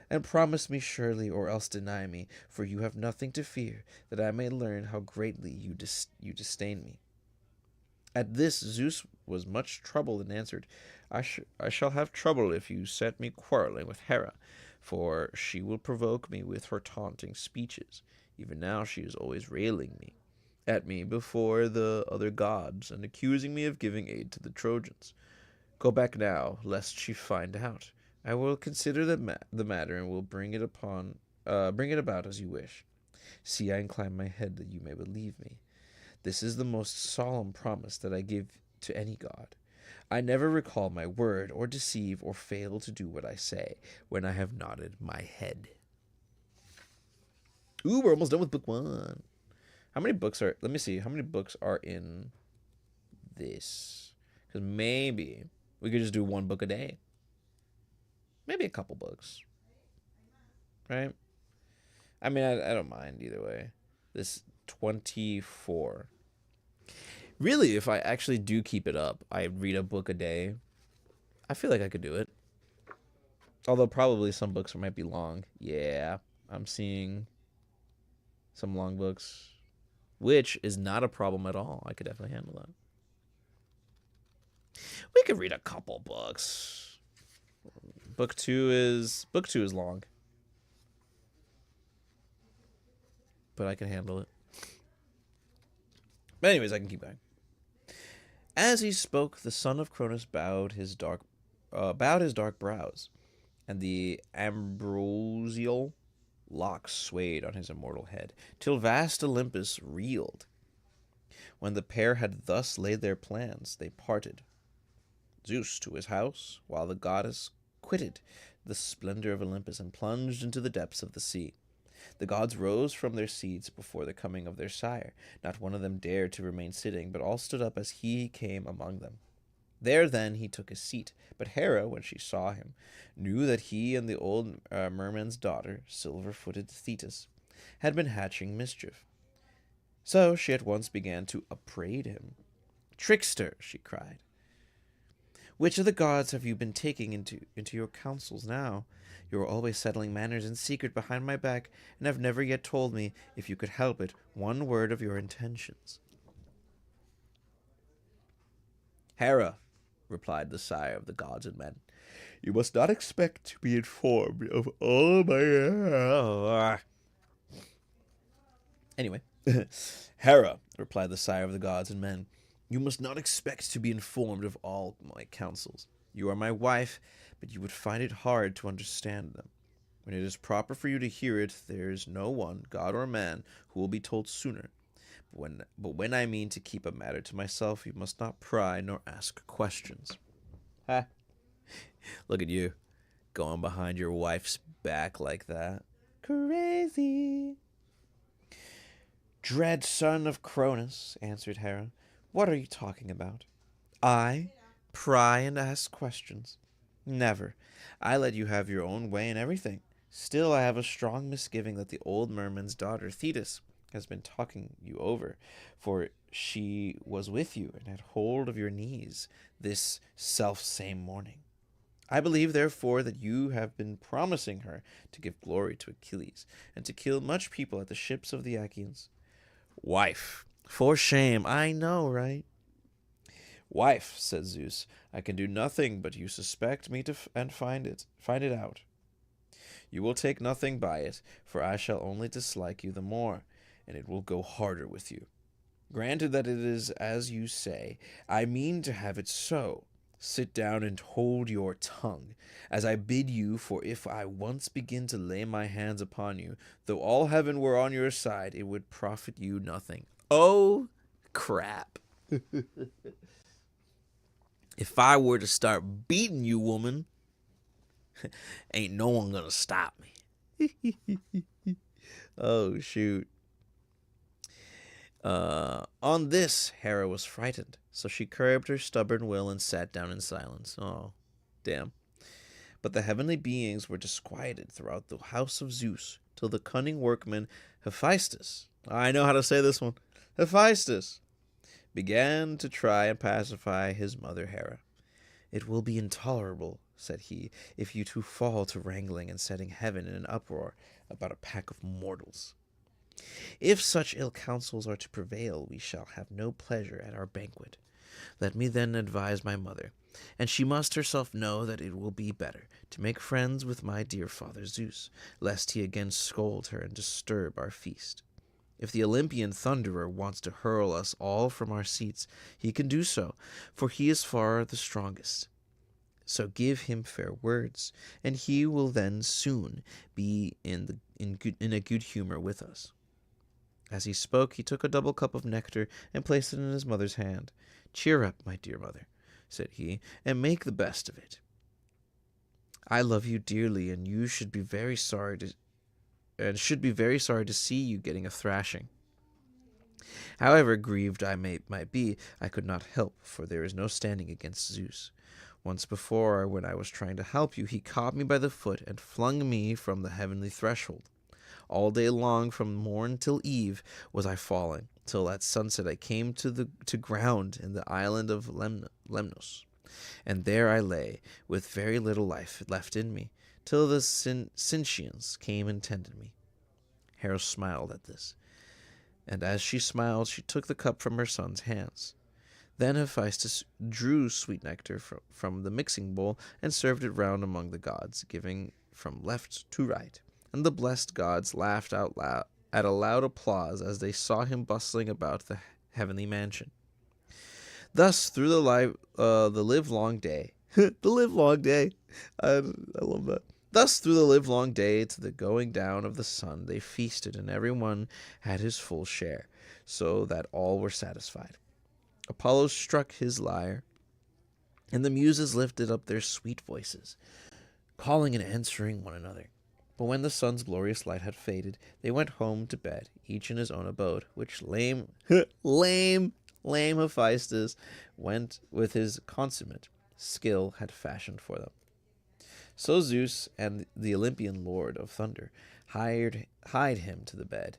[SPEAKER 1] "and promise me surely, or else deny me, for you have nothing to fear, that I may learn how greatly you disdain me." At this Zeus was much troubled, and answered, I shall have trouble if you set me quarreling with Hera, for she will provoke me with her taunting speeches. Even now she is always railing at me before the other gods, and accusing me of giving aid to the Trojans. Go back now, lest she find out. I will consider the matter, and will bring it about as you wish. See, I incline my head that you may believe me. This is the most solemn promise that I give to any god. I never recall my word, or deceive, or fail to do what I say when I have nodded my head. Ooh, we're almost done with book 1. How many books are... Let me see. How many books are in this. Because maybe we could just do one book a day. Maybe a couple books. Right? I mean, I don't mind either way. This 24. Really, if I actually do keep it up, I read a book a day, I feel like I could do it. Although probably some books might be long. Yeah, I'm seeing some long books, which is not a problem at all. I could definitely handle that. We could read a couple books. Book two is long, but I can handle it. But anyways, I can keep going. As he spoke, the son of Cronus bowed his dark brows, and the ambrosial locks swayed on his immortal head, till vast Olympus reeled. When the pair had thus laid their plans, they parted. Zeus to his house, while the goddess quitted the splendor of Olympus and plunged into the depths of the sea. The gods rose from their seats before the coming of their sire. Not one of them dared to remain sitting, but all stood up as he came among them. There then he took his seat, but Hera, when she saw him, knew that he and the old merman's daughter, silver-footed Thetis, had been hatching mischief. So she at once began to upbraid him. "Trickster," she cried, "which of the gods have you been taking into your counsels now? You are always settling matters in secret behind my back, and have never yet told me, if you could help it, one word of your intentions." "Hera," replied the sire of the gods and men, "you must not expect to be informed of all my... Anyway, Hera, replied the sire of the gods and men, you must not expect to be informed of all my counsels. You are my wife, but you would find it hard to understand them. When it is proper for you to hear it, there is no one, god or man, who will be told sooner. But when I mean to keep a matter to myself, you must not pry nor ask questions." Ha! Look at you, going behind your wife's back like that. Crazy. "Dread son of Cronus," answered Hera, "what are you talking about? I pry and ask questions? Never. I let you have your own way in everything. Still, I have a strong misgiving that the old merman's daughter, Thetis, has been talking you over, for she was with you and had hold of your knees this self-same morning. I believe, therefore, that you have been promising her to give glory to Achilles, and to kill much people at the ships of the Achaeans." "Wife, for shame, I know, right?" "Wife," said Zeus, "I can do nothing but you suspect me and find it out. You will take nothing by it, for I shall only dislike you the more, and it will go harder with you. Granted that it is as you say, I mean to have it so. Sit down and hold your tongue, as I bid you, for if I once begin to lay my hands upon you, though all heaven were on your side, it would profit you nothing." Oh, crap. If I were to start beating you, woman, ain't no one gonna stop me. Oh, shoot. On this, Hera was frightened, so she curbed her stubborn will and sat down in silence. Oh, damn. But the heavenly beings were disquieted throughout the house of Zeus, till the cunning workman Hephaestus, I know how to say this one, Hephaestus, began to try and pacify his mother Hera. "It will be intolerable," said he, "if you two fall to wrangling and setting heaven in an uproar about a pack of mortals. If such ill counsels are to prevail, we shall have no pleasure at our banquet. Let me then advise my mother, and she must herself know that it will be better to make friends with my dear father Zeus, lest he again scold her and disturb our feast. If the Olympian thunderer wants to hurl us all from our seats, he can do so, for he is far the strongest. So give him fair words, and he will then soon be in a good humor with us." As he spoke, he took a double cup of nectar and placed it in his mother's hand. "Cheer up, my dear mother," said he, "and make the best of it. I love you dearly, and you should be very sorry to see you getting a thrashing. However grieved might be, I could not help, for there is no standing against Zeus. Once before, when I was trying to help you, he caught me by the foot and flung me from the heavenly threshold. All day long, from morn till eve, was I falling, till at sunset I came to ground in the island of Lemnos. And there I lay, with very little life left in me, till the Sintians came and tended me. Hera smiled at this, and as she smiled, she took the cup from her son's hands. Then Hephaestus drew sweet nectar from the mixing bowl and served it round among the gods, giving from left to right. And the blessed gods laughed out loud at a loud applause as they saw him bustling about the heavenly mansion. Thus, through the livelong day, the livelong day, I love that. Thus, through the livelong day to the going down of the sun, they feasted, and everyone had his full share, so that all were satisfied. Apollo struck his lyre, and the muses lifted up their sweet voices, calling and answering one another. But when the sun's glorious light had faded, they went home to bed, each in his own abode, which lame Hephaestus went with his consummate skill had fashioned for them. So Zeus and the Olympian lord of thunder hied him to the bed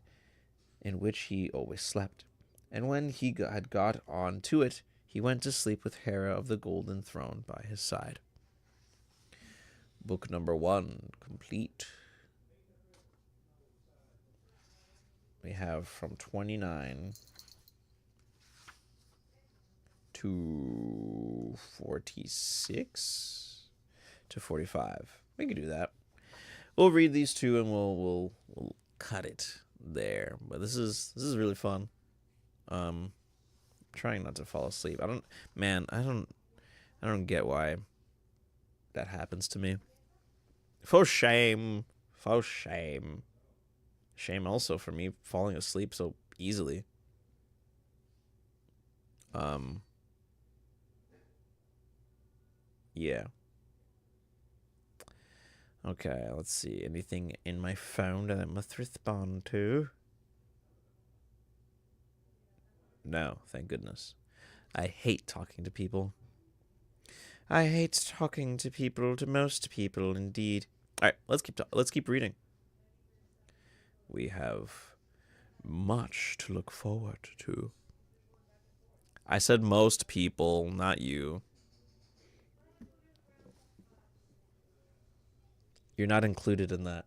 [SPEAKER 1] in which he always slept. And when he had got on to it, he went to sleep with Hera of the golden throne by his side. Book number 1 complete. We have from 29 to 46 to 45. We can do that. We'll read these two and we'll cut it there. But this is really fun. Trying not to fall asleep. I don't get why that happens to me. For shame. Shame also for me falling asleep so easily. Yeah. Okay, let's see. Anything in my phone that I must respond to? No, thank goodness. I hate talking to people. I hate talking to people, to most people, indeed. All right, let's keep reading. We have much to look forward to. I said most people, not you. You're not included in that.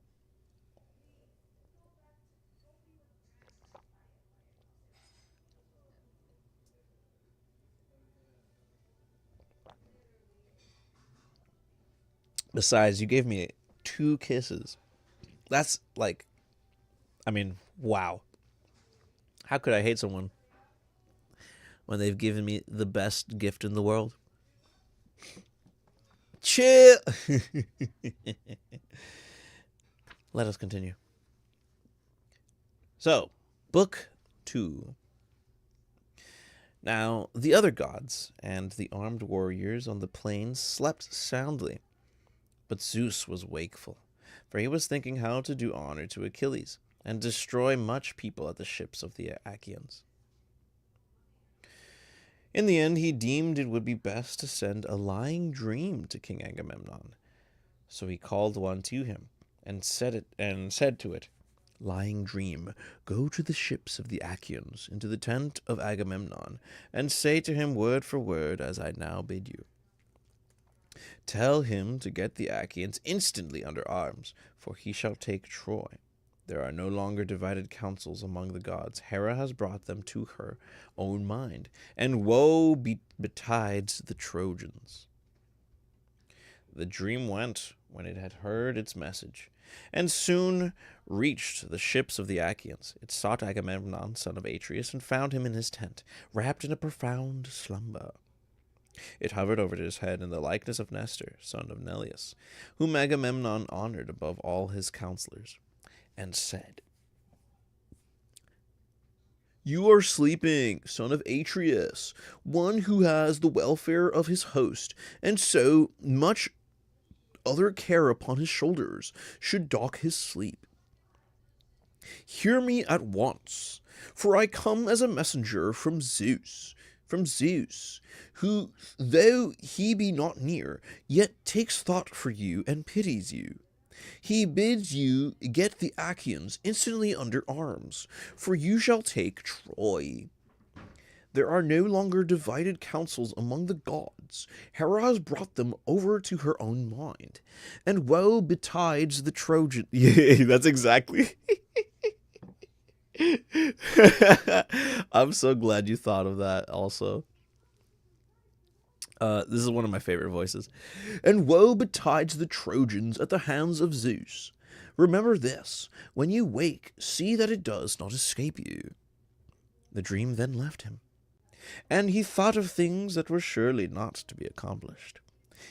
[SPEAKER 1] Besides, you gave me 2 kisses. That's like, I mean, wow. How could I hate someone when they've given me the best gift in the world? Chill. Let us continue. So, Book 2. Now, the other gods and the armed warriors on the plains slept soundly, but Zeus was wakeful, for he was thinking how to do honor to Achilles and destroy much people at the ships of the Achaeans. In the end, he deemed it would be best to send a lying dream to King Agamemnon. So he called one to him and said to it, "Lying dream, go to the ships of the Achaeans, into the tent of Agamemnon, and say to him word for word as I now bid you. Tell him to get the Achaeans instantly under arms, for he shall take Troy. There are no longer divided counsels among the gods. Hera has brought them to her own mind, and woe betides the Trojans." The dream went when it had heard its message, and soon reached the ships of the Achaeans. It sought Agamemnon, son of Atreus, and found him in his tent, wrapped in a profound slumber. It hovered over his head in the likeness of Nestor, son of Neleus, whom Agamemnon honored above all his counselors, and said, "You are sleeping, son of Atreus, one who has the welfare of his host, and so much other care upon his shoulders, should dock his sleep. Hear me at once. For I come as a messenger from Zeus, who, though he be not near, yet takes thought for you and pities you. He bids you get the Achaeans instantly under arms, for you shall take Troy. There are no longer divided counsels among the gods. Hera has brought them over to her own mind. And woe betides the Trojan. Yeah, that's exactly. I'm so glad you thought of that also. This is one of my favorite voices. And woe betides the Trojans at the hands of Zeus. Remember this. When you wake, see that it does not escape you. The dream then left him. And he thought of things that were surely not to be accomplished.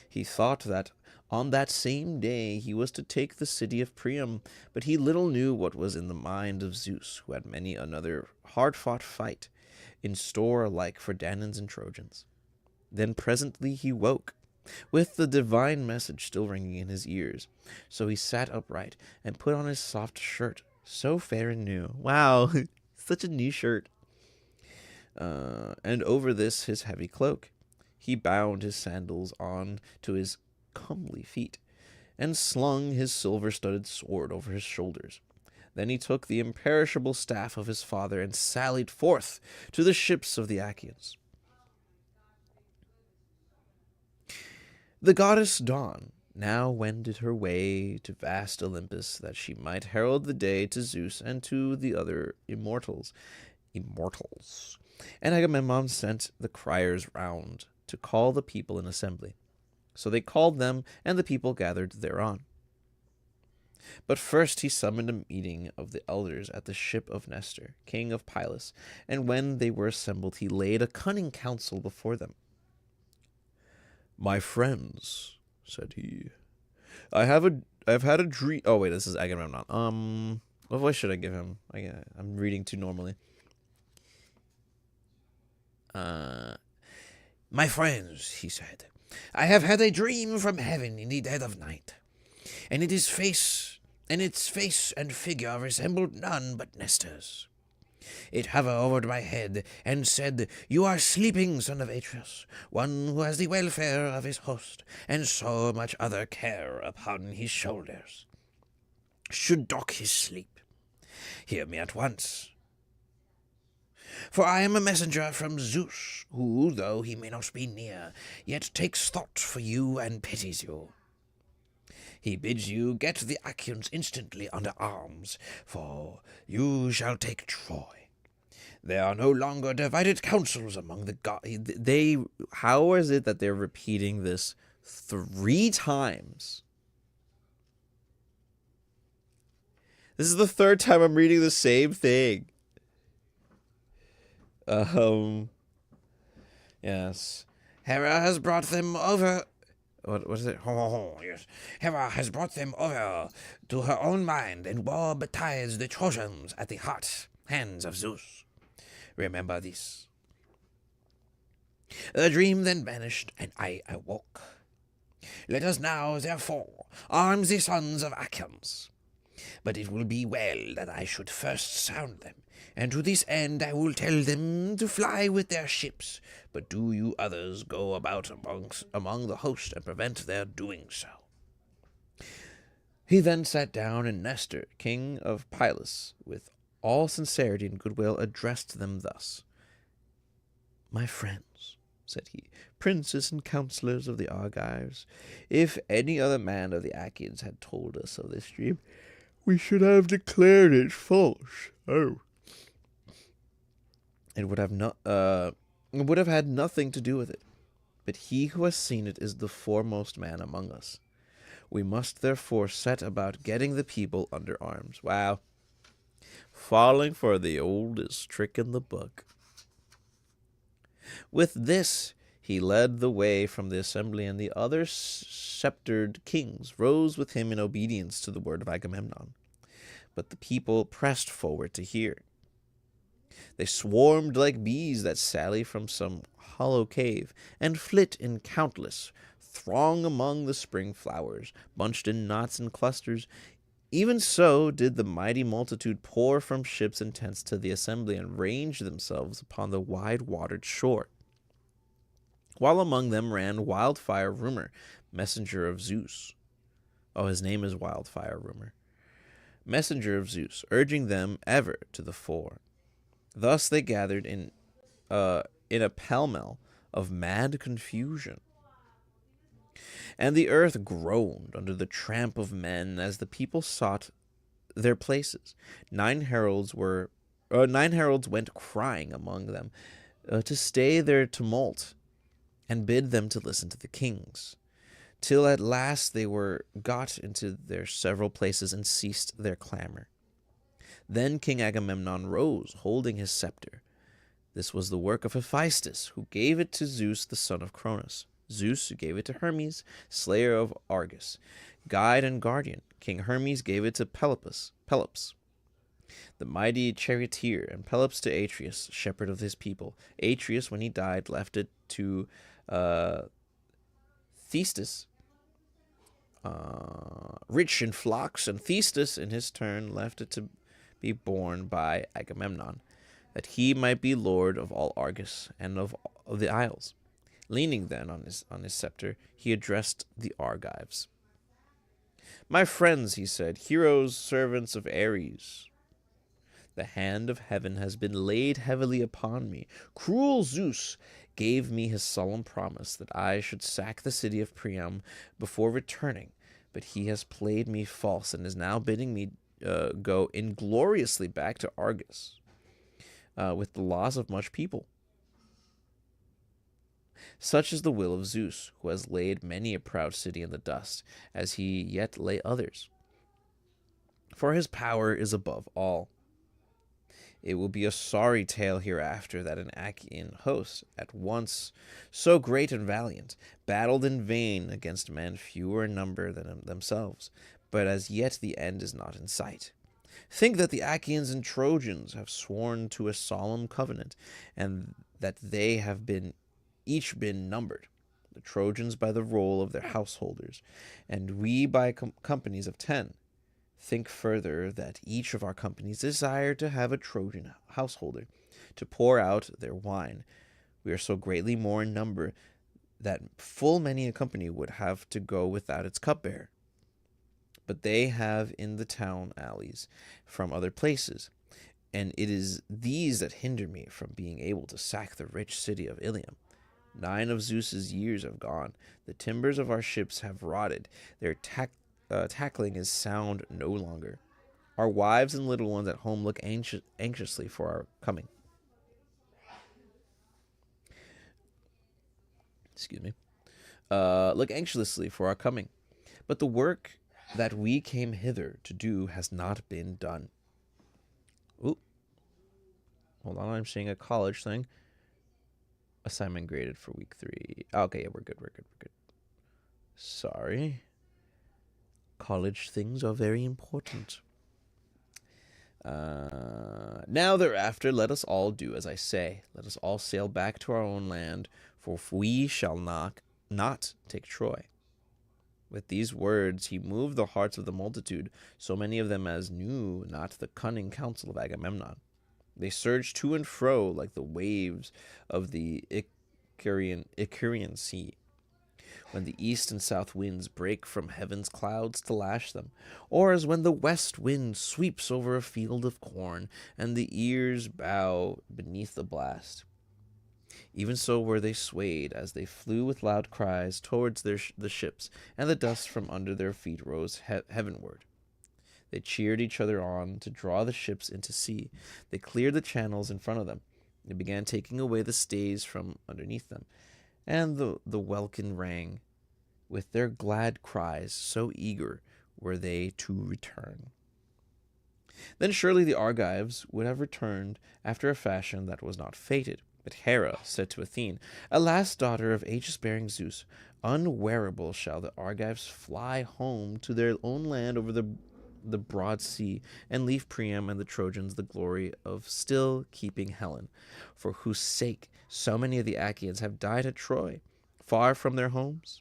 [SPEAKER 1] He thought that on that same day he was to take the city of Priam, but he little knew what was in the mind of Zeus, who had many another hard-fought fight in store alike for Danaans and Trojans. Then presently he woke, with the divine message still ringing in his ears. So he sat upright and put on his soft shirt, so fair and new. Wow, such a new shirt. And over this his heavy cloak. He bound his sandals on to his comely feet, and slung his silver-studded sword over his shoulders. Then he took the imperishable staff of his father and sallied forth to the ships of the Achaeans. The goddess Dawn now wended her way to vast Olympus, that she might herald the day to Zeus and to the other immortals. And Agamemnon sent the criers round to call the people in assembly. So they called them, and the people gathered thereon. But first he summoned a meeting of the elders at the ship of Nestor, king of Pylos, and when they were assembled he laid a cunning counsel before them. My friends, said he, I've had a dream. Oh wait, this is Agamemnon. What voice should I give him? I'm reading too normally. My friends, he said, I have had a dream from heaven in the dead of night, and its face and figure resembled none but Nestor's. It hovered over my head and said, You are sleeping, son of Atreus, one who has the welfare of his host, and so much other care upon his shoulders, should dock his sleep. Hear me at once. For I am a messenger from Zeus, who, though he may not be near, yet takes thought for you and pities you. He bids you get the Achaeans instantly under arms, for you shall take Troy. There are no longer divided counsels among the gods. How is it that they're repeating this 3 times? This is the 3rd time I'm reading the same thing. Yes. Hera has brought them over. What is it? Yes. Hera has brought them over to her own mind, and war betides the Trojans at the hands of Zeus. Remember this. The dream then vanished, and I awoke. Let us now, therefore, arm the sons of Achaeans. But it will be well that I should first sound them, and to this end I will tell them to fly with their ships, but do you others go about among the host and prevent their doing so. He then sat down, and Nestor, king of Pylos, with all sincerity and goodwill, addressed them thus. My friends, said he, princes and counselors of the Argives, if any other man of the Achaeans had told us of this dream, we should have declared it false. Oh. It would have had nothing to do with it. But he who has seen it is the foremost man among us. We must therefore set about getting the people under arms. Wow. Falling for the oldest trick in the book. With this, he led the way from the assembly, and the other sceptered kings rose with him in obedience to the word of Agamemnon. But the people pressed forward to hear. They swarmed like bees that sally from some hollow cave, and flit in countless throng among the spring flowers, bunched in knots and clusters, Even so did the mighty multitude pour from ships and tents to the assembly and range themselves upon the wide-watered shore. While among them ran Wildfire Rumor, messenger of Zeus. Oh, his name is Wildfire Rumor. Messenger of Zeus, urging them ever to the fore. Thus they gathered in a pell-mell of mad confusion. And the earth groaned under the tramp of men as the people sought their places. 9 heralds went crying among them to stay their tumult and bid them to listen to the kings, till at last they were got into their several places and ceased their clamor. Then King Agamemnon rose, holding his scepter. This was the work of Hephaestus, who gave it to Zeus the son of Cronus. Zeus gave it to Hermes, slayer of Argus, guide and guardian. King Hermes gave it to Pelops, the mighty charioteer, and Pelops to Atreus, shepherd of his people. Atreus, when he died, left it to Theseus, rich in flocks, and Theseus, in his turn, left it to be borne by Agamemnon, that he might be lord of all Argus and of the isles. Leaning then on his scepter, he addressed the Argives. My friends, he said, heroes, servants of Ares, the hand of heaven has been laid heavily upon me. Cruel Zeus gave me his solemn promise that I should sack the city of Priam before returning, but he has played me false and is now bidding me go ingloriously back to Argus with the loss of much people. Such is the will of Zeus, who has laid many a proud city in the dust, as he yet lay others. For his power is above all. It will be a sorry tale hereafter that an Achaean host, at once so great and valiant, battled in vain against men fewer in number than themselves, but as yet the end is not in sight. Think that the Achaeans and Trojans have sworn to a solemn covenant, and that they have each been numbered, the Trojans by the roll of their householders, and we by companies of 10. Think further that each of our companies desire to have a Trojan householder to pour out their wine. We are so greatly more in number that full many a company would have to go without its cupbearer. But they have in the town alleys from other places, and it is these that hinder me from being able to sack the rich city of Ilium. 9 of Zeus's years have gone. The timbers of our ships have rotted. Their tackling is sound no longer. Our wives and little ones at home look anxiously for our coming. Look anxiously for our coming. But the work that we came hither to do has not been done. Ooh. Hold on, I'm seeing a college thing. Assignment graded for week 3. Okay, yeah, we're good. Sorry. College things are very important. Now thereafter, let us all do as I say. Let us all sail back to our own land, for we shall not take Troy. With these words he moved the hearts of the multitude, so many of them as knew not the cunning counsel of Agamemnon. They surged to and fro like the waves of the Icarian Sea, when the east and south winds break from heaven's clouds to lash them, or as when the west wind sweeps over a field of corn, and the ears bow beneath the blast. Even so were they swayed as they flew with loud cries towards the ships, and the dust from under their feet rose heavenward. They cheered each other on to draw the ships into sea. They cleared the channels in front of them. They began taking away the stays from underneath them, and the welkin rang with their glad cries, so eager were they to return. Then surely the Argives would have returned after a fashion that was not fated. But Hera said to Athene, Alas, daughter of aegis-bearing Zeus, unwearable shall the Argives fly home to their own land over the broad sea, and leave Priam and the Trojans the glory of still keeping Helen, for whose sake so many of the Achaeans have died at Troy, far from their homes.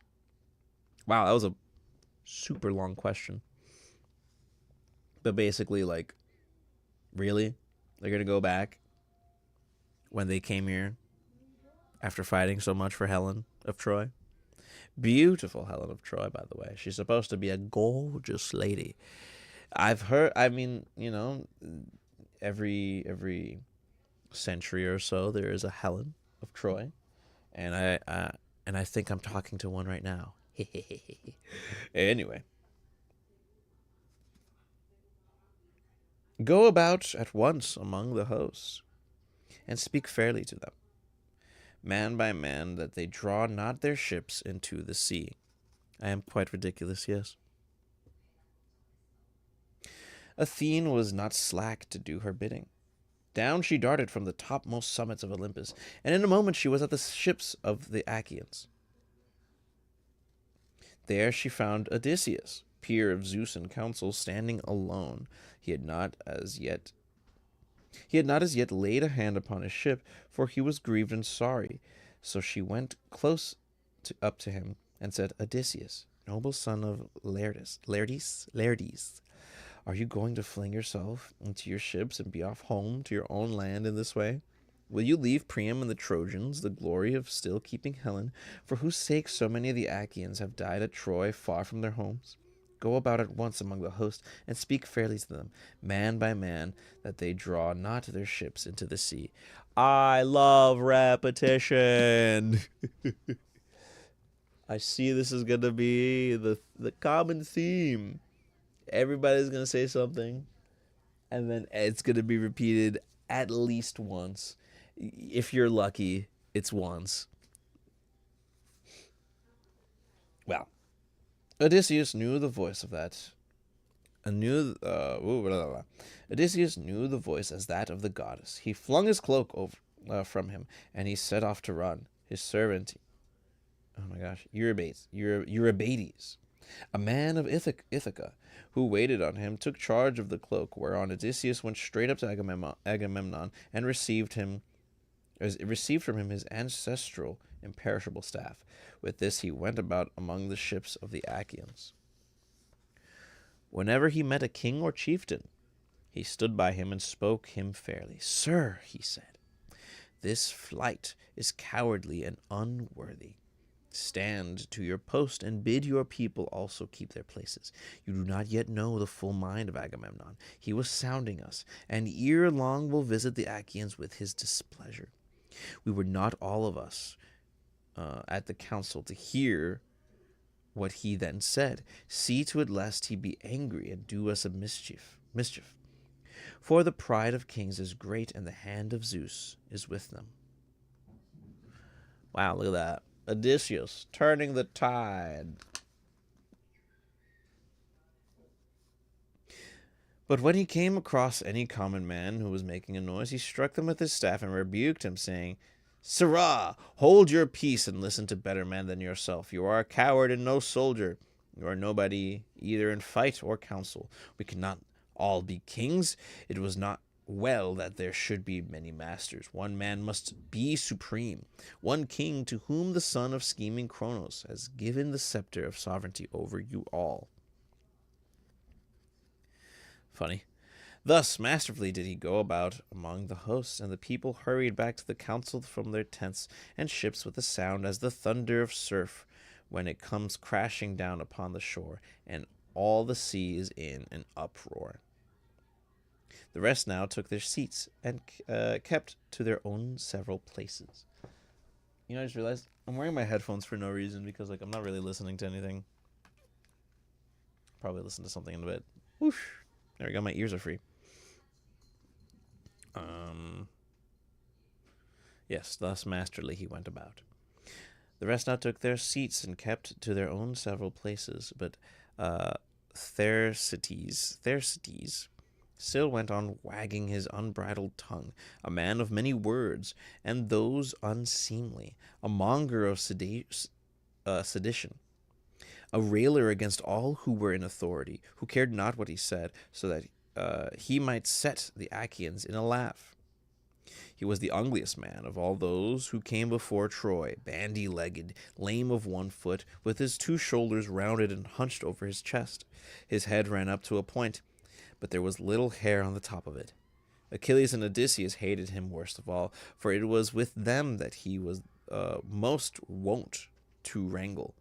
[SPEAKER 1] Wow, that was a super long question. But basically, like, really? They're going to go back when they came here after fighting so much for Helen of Troy? Beautiful Helen of Troy, by the way. She's supposed to be a gorgeous lady. I've heard, I mean, every century or so there is a Helen of Troy, and I think I'm talking to one right now. Anyway, go about at once among the hosts, and speak fairly to them, man by man, that they draw not their ships into the sea. I am quite ridiculous, yes. Athene was not slack to do her bidding. Down she darted from the topmost summits of Olympus, and in a moment she was at the ships of the Achaeans. There she found Odysseus, peer of Zeus in council, standing alone. He had not as yet laid a hand upon his ship, for he was grieved and sorry. So she went up to him and said, Odysseus, noble son of Laertes, are you going to fling yourself into your ships and be off home to your own land in this way? Will you leave Priam and the Trojans the glory of still keeping Helen, for whose sake so many of the Achaeans have died at Troy, far from their homes? Go about at once among the host, and speak fairly to them, man by man, that they draw not their ships into the sea. I love repetition. I see this is going to be the common theme. Everybody's going to say something, and then it's going to be repeated at least once. If you're lucky, it's once. Well, Odysseus knew the voice of that. Odysseus knew the voice as that of the goddess. He flung his cloak from him, and he set off to run. His servant, Eurybates, a man of Ithaca, who waited on him, took charge of the cloak, whereon Odysseus went straight up to Agamemnon and received from him his ancestral imperishable staff. With this he went about among the ships of the Achaeans. Whenever he met a king or chieftain, he stood by him and spoke him fairly. Sir, he said, this flight is cowardly and unworthy. Stand to your post and bid your people also keep their places. You do not yet know the full mind of Agamemnon. He was sounding us, and ere long will visit the Achaeans with his displeasure. We were not all of us at the council to hear what he then said. See to it lest he be angry and do us a mischief. For the pride of kings is great, and the hand of Zeus is with them. Wow, look at that. Odysseus turning the tide. But when he came across any common man who was making a noise, he struck them with his staff and rebuked him, saying, Sirrah, hold your peace and listen to better men than yourself. You are a coward and no soldier. You are nobody either in fight or council. We cannot all be kings. It was not well that there should be many masters. One man must be supreme, one king to whom the son of scheming Kronos has given the scepter of sovereignty over you all. Funny. Thus masterfully did he go about among the hosts, and the people hurried back to the council from their tents and ships with a sound as the thunder of surf when it comes crashing down upon the shore, and all the sea is in an uproar. The rest now took their seats and kept to their own several places. I just realized I'm wearing my headphones for no reason because, I'm not really listening to anything. Probably listen to something in a bit. Whoosh. There we go. My ears are free. Yes, thus masterly he went about. The rest now took their seats and kept to their own several places, but Thersites still went on wagging his unbridled tongue, a man of many words, and those unseemly, a monger of sedition, a railer against all who were in authority, who cared not what he said, so that he might set the Achaeans in a laugh. He was the ugliest man of all those who came before Troy, bandy-legged, lame of one foot, with his two shoulders rounded and hunched over his chest. His head ran up to a point, but there was little hair on the top of it. Achilles and Odysseus hated him worst of all, for it was with them that he was most wont to wrangle.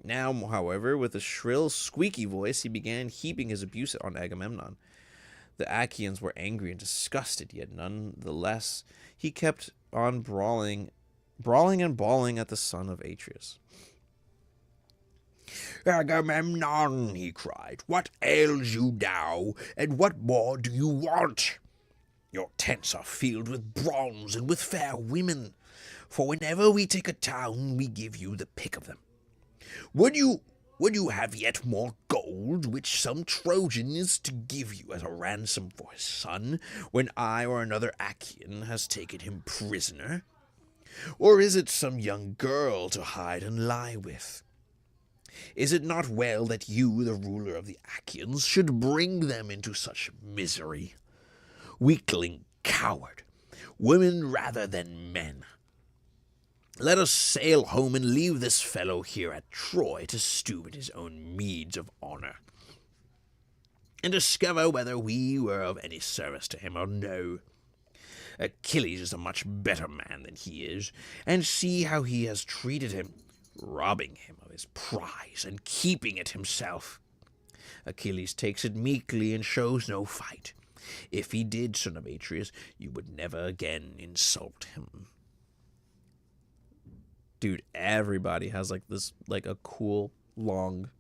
[SPEAKER 1] Now, however, with a shrill, squeaky voice, he began heaping his abuse on Agamemnon. The Achaeans were angry and disgusted, yet none the less he kept on brawling and bawling at the son of Atreus. "Agamemnon," he cried, "what ails you now, and what more do you want? Your tents are filled with bronze and with fair women, for whenever we take a town, we give you the pick of them. Would you have yet more gold, which some Trojan is to give you as a ransom for his son, when I or another Achaean has taken him prisoner? Or is it some young girl to hide and lie with? Is it not well that you, the ruler of the Achaeans, should bring them into such misery? Weakling, coward, women rather than men. Let us sail home and leave this fellow here at Troy to stew in his own meads of honor, and discover whether we were of any service to him or no. Achilles is a much better man than he is, and see how he has treated him, robbing him of his prize and keeping it himself. Achilles takes it meekly and shows no fight. If he did, son of Atreus, you would never again insult him." Dude, everybody has this a cool long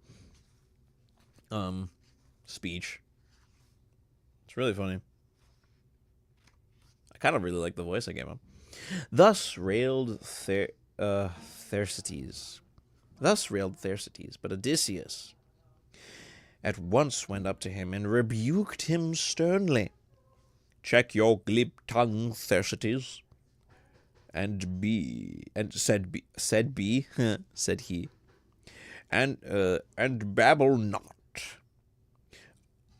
[SPEAKER 1] speech. It's really funny. I kind of really like the voice I gave him. Thus railed Thersites. But Odysseus at once went up to him and rebuked him sternly. "Check your glib tongue, Thersites, and said he, and babble not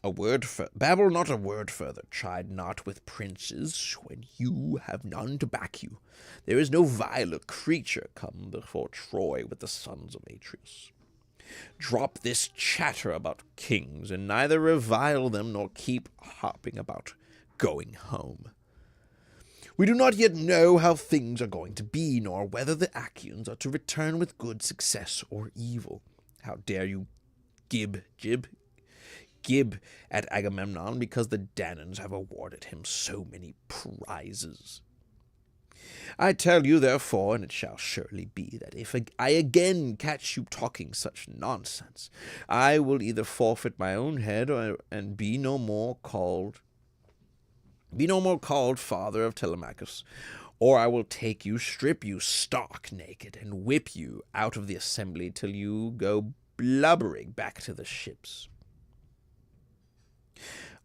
[SPEAKER 1] a word further. Chide not with princes when you have none to back you. There is no viler creature come before Troy with the sons of Atreus. Drop this chatter about kings, and neither revile them nor keep harping about going home. We do not yet know how things are going to be, nor whether the Achaeans are to return with good success or evil. How dare you gib at Agamemnon because the Danaans have awarded him so many prizes? I tell you, therefore, and it shall surely be, that if I again catch you talking such nonsense, I will either forfeit my own head and be no more called father of Telemachus, or I will take you, strip you stark naked, and whip you out of the assembly till you go blubbering back to the ships."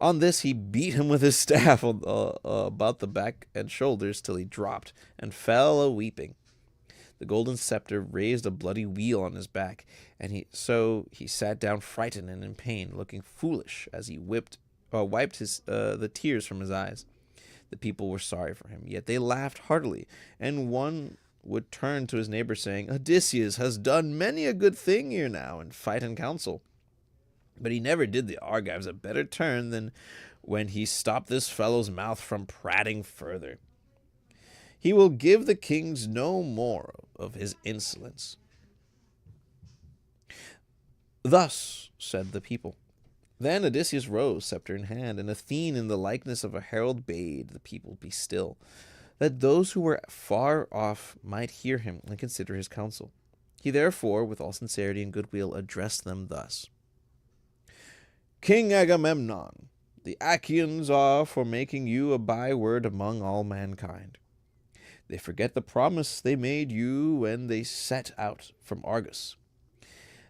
[SPEAKER 1] On this he beat him with his staff about the back and shoulders till he dropped and fell a-weeping. The golden scepter raised a bloody wheal on his back, and he sat down frightened and in pain, looking foolish as he wiped the tears from his eyes. The people were sorry for him, yet they laughed heartily, and one would turn to his neighbor, saying, "Odysseus has done many a good thing ere now in fight and council. But he never did the Argives a better turn than when he stopped this fellow's mouth from prating further. He will give the kings no more of his insolence." Thus said the people. Then Odysseus rose, scepter in hand, and Athene in the likeness of a herald bade the people be still, that those who were far off might hear him and consider his counsel. He therefore, with all sincerity and goodwill, addressed them thus: "King Agamemnon, the Achaeans are for making you a byword among all mankind. They forget the promise they made you when they set out from Argos,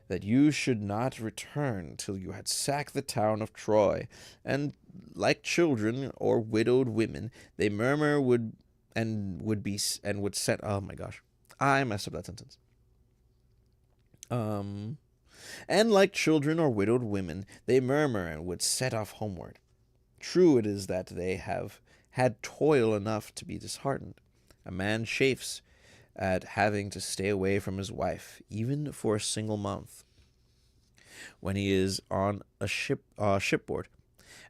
[SPEAKER 1] that you should not return till you had sacked the town of Troy, and like children or widowed women, they murmur would set. Oh my gosh, I messed up that sentence. And like children or widowed women, they murmur and would set off homeward. True it is that they have had toil enough to be disheartened. A man chafes at having to stay away from his wife, even for a single month, when he is on a shipboard,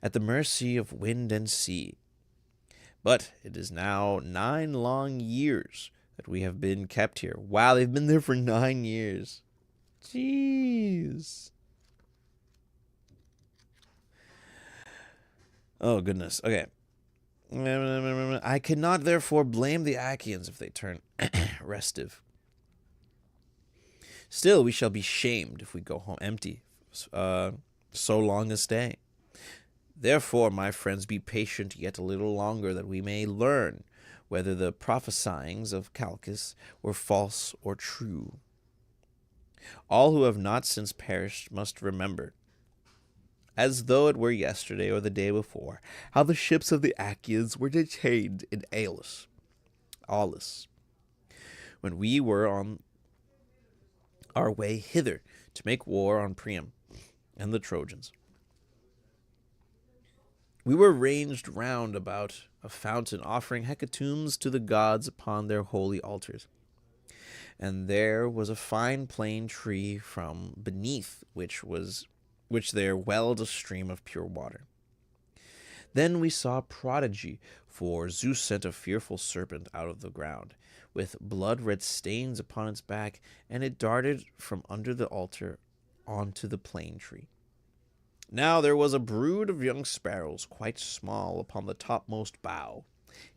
[SPEAKER 1] at the mercy of wind and sea. But it is now 9 long years that we have been kept here. Wow, they've been there for 9 years. Jeez. Oh, goodness. Okay. I cannot therefore blame the Achaeans if they turn restive. Still, we shall be shamed if we go home empty so long a stay. Therefore, my friends, be patient yet a little longer, that we may learn whether the prophesyings of Calchas were false or true. All who have not since perished must remember, as though it were yesterday or the day before, how the ships of the Achaeans were detained in Aulis, when we were on our way hither to make war on Priam and the Trojans. We were ranged round about a fountain, offering hecatombs to the gods upon their holy altars. And there was a fine plane tree from beneath which there welled a stream of pure water. Then we saw a prodigy, for Zeus sent a fearful serpent out of the ground, with blood-red stains upon its back, and it darted from under the altar onto the plane tree. Now there was a brood of young sparrows, quite small, upon the topmost bough,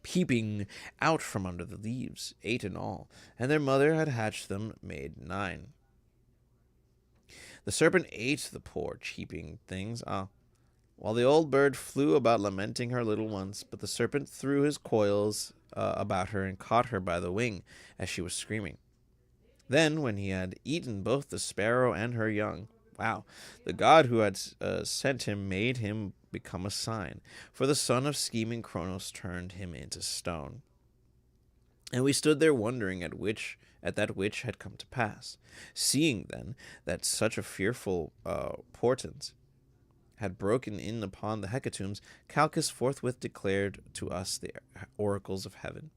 [SPEAKER 1] peeping out from under the leaves, 8 in all, and their mother had hatched them, made 9. The serpent ate the poor cheeping things, while the old bird flew about lamenting her little ones, but the serpent threw his coils about her and caught her by the wing as she was screaming. Then, when he had eaten both the sparrow and her young, the god who had sent him made him become a sign, for the son of scheming Cronos turned him into stone. And we stood there wondering at that which had come to pass. Seeing then that such a fearful portent had broken in upon the hecatombs, Calchas forthwith declared to us the oracles of heaven.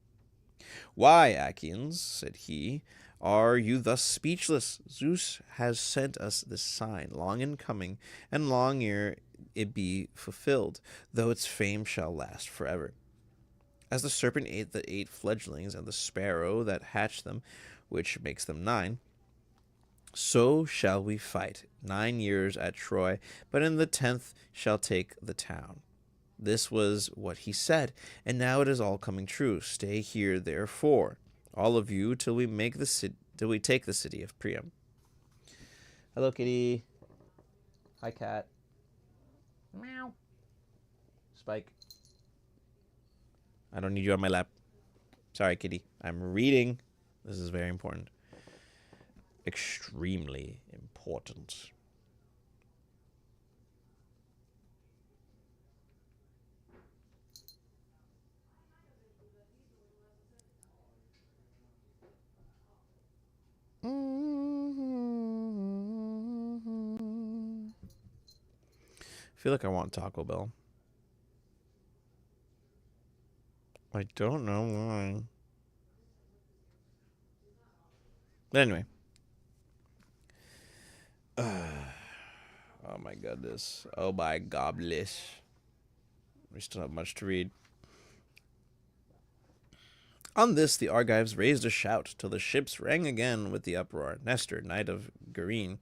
[SPEAKER 1] Why, Achaeans, said he, are you thus speechless? Zeus has sent us this sign, long in coming, and long ere it be fulfilled, though its fame shall last forever. As the serpent ate the 8 fledglings, and the sparrow that hatched them, which makes them 9, so shall we fight 9 years at Troy, but in the 10th shall take the town. This was what he said, and now it is all coming true. Stay here, therefore, all of you, till we take the city of Priam. Hello, kitty. Hi, cat. Meow. Spike. I don't need you on my lap. Sorry, kitty. I'm reading. This is very important. Extremely important. I feel like I want Taco Bell. I don't know why. But anyway. Oh my goodness. Oh my gobless. We still have much to read. On this, the Argives raised a shout till the ships rang again with the uproar. Nestor, knight of Gerene.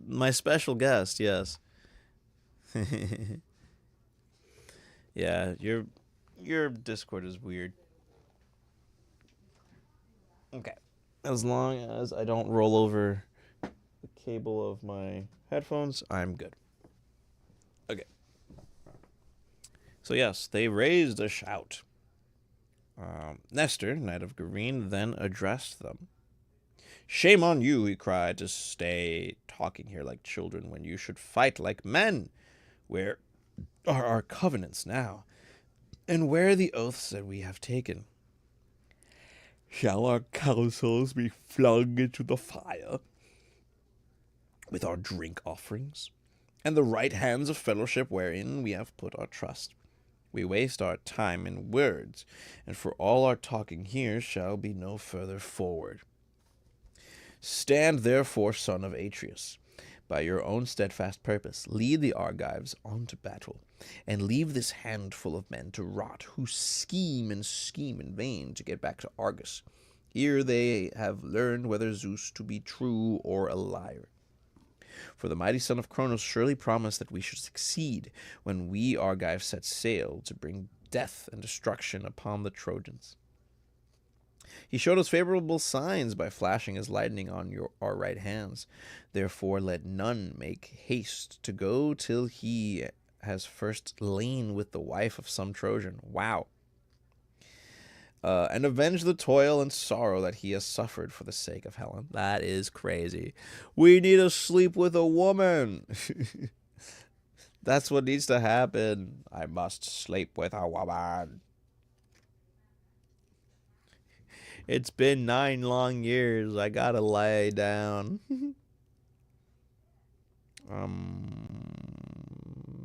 [SPEAKER 1] My special guest, yes. Yeah, your Discord is weird. Okay. As long as I don't roll over the cable of my headphones, I'm good. Okay. So yes, they raised a shout. Nestor, knight of Gerene, then addressed them. Shame on you, he cried, to stay talking here like children when you should fight like men. Where are our covenants now? And where are the oaths that we have taken? Shall our counsels be flung into the fire with our drink offerings, and the right hands of fellowship wherein we have put our trust? We waste our time in words, and for all our talking here shall be no further forward. Stand therefore, son of Atreus, by your own steadfast purpose, lead the Argives on to battle, and leave this handful of men to rot, who scheme and scheme in vain to get back to Argus, ere they have learned whether Zeus to be true or a liar. For the mighty son of Cronos surely promised that we should succeed when we Argives set sail to bring death and destruction upon the Trojans. He showed us favorable signs by flashing his lightning on our right hands. Therefore let none make haste to go till he has first lain with the wife of some Trojan. Wow. And avenge the toil and sorrow that he has suffered for the sake of Helen. That is crazy. We need to sleep with a woman. That's what needs to happen. I must sleep with a woman. It's been 9 long years. I gotta lie down.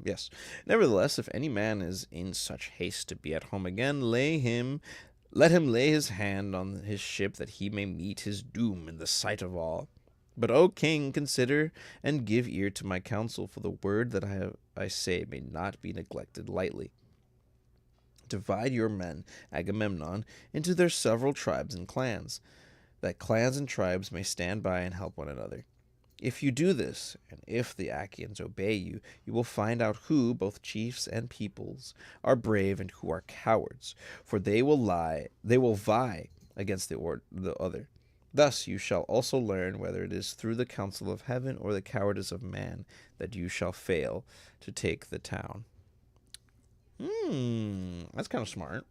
[SPEAKER 1] Yes. Nevertheless, if any man is in such haste to be at home again, let him lay his hand on his ship, that he may meet his doom in the sight of all. But, O king, consider and give ear to my counsel, for the word that I say may not be neglected lightly. Divide your men, Agamemnon, into their several tribes and clans, that clans and tribes may stand by and help one another. If you do this, and if the Achaeans obey you, you will find out who, both chiefs and peoples, are brave and who are cowards, for they will vie against the other. Thus you shall also learn whether it is through the counsel of heaven or the cowardice of man that you shall fail to take the town. That's kind of smart.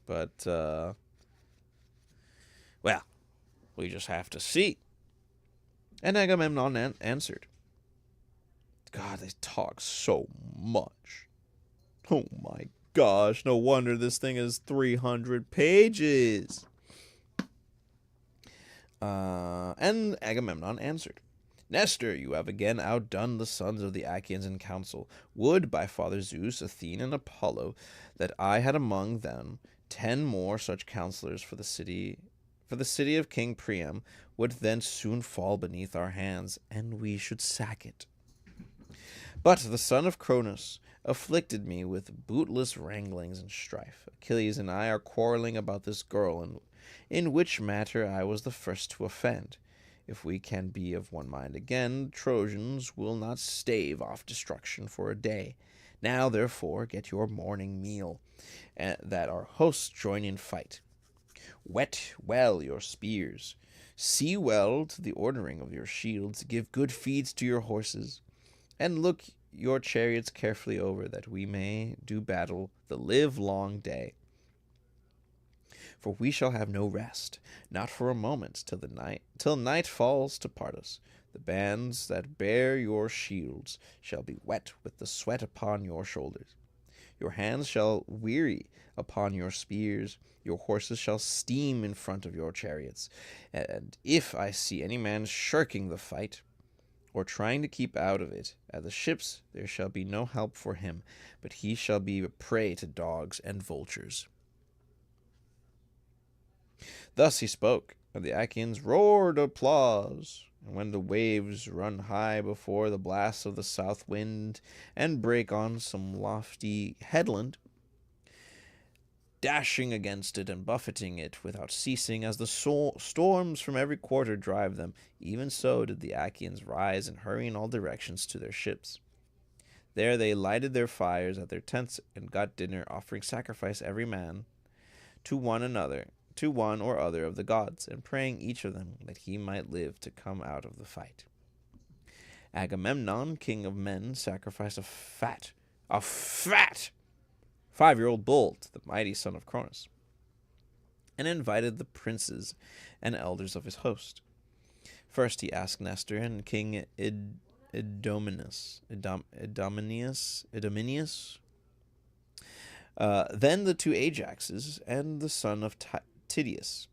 [SPEAKER 1] But, well, we just have to see. And Agamemnon answered. God, they talk so much. Oh my gosh, no wonder this thing is 300 pages. And Agamemnon answered. Nestor, you have again outdone the sons of the Achaeans in council. Would, by Father Zeus, Athene, and Apollo, that I had among them 10 more such counselors, for the city of King Priam would then soon fall beneath our hands, and we should sack it. But the son of Cronos afflicted me with bootless wranglings and strife. Achilles and I are quarreling about this girl, in which matter I was the first to offend. If we can be of one mind again, the Trojans will not stave off destruction for a day. Now, therefore, get your morning meal, that our hosts join in fight. Whet well your spears. See well to the ordering of your shields. Give good feeds to your horses. And look your chariots carefully over, that we may do battle the livelong day. For we shall have no rest, not for a moment, till night falls to part us. The bands that bear your shields shall be wet with the sweat upon your shoulders. Your hands shall weary upon your spears. Your horses shall steam in front of your chariots. And if I see any man shirking the fight, or trying to keep out of it, at the ships there shall be no help for him, but he shall be a prey to dogs and vultures. Thus he spoke, and the Achaeans roared applause. And when the waves run high before the blasts of the south wind, and break on some lofty headland, dashing against it and buffeting it without ceasing, as the storms from every quarter drive them, even so did the Achaeans rise and hurry in all directions to their ships. There they lighted their fires at their tents and got dinner, offering sacrifice every man to one or other of the gods, and praying each of them that he might live to come out of the fight. Agamemnon, king of men, sacrificed a fat 5-year-old bull to the mighty son of Cronos, and invited the princes and elders of his host. First he asked Nestor and King Idomeneus, then the 2 Ajaxes and the son of Tydeus,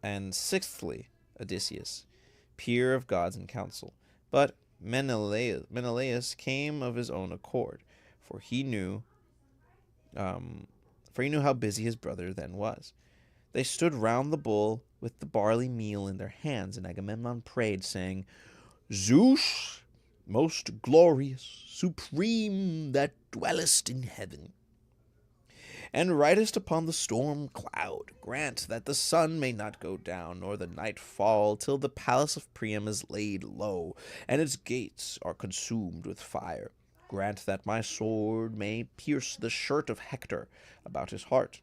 [SPEAKER 1] and sixthly Odysseus, peer of gods in council. But Menelaus came of his own accord, for he knew how busy his brother then was. They stood round the bull with the barley meal in their hands, and Agamemnon prayed, saying, Zeus, most glorious, supreme, that dwellest in heaven, and ridest upon the storm cloud, grant that the sun may not go down, nor the night fall, till the palace of Priam is laid low, and its gates are consumed with fire. Grant that my sword may pierce the shirt of Hector about his heart,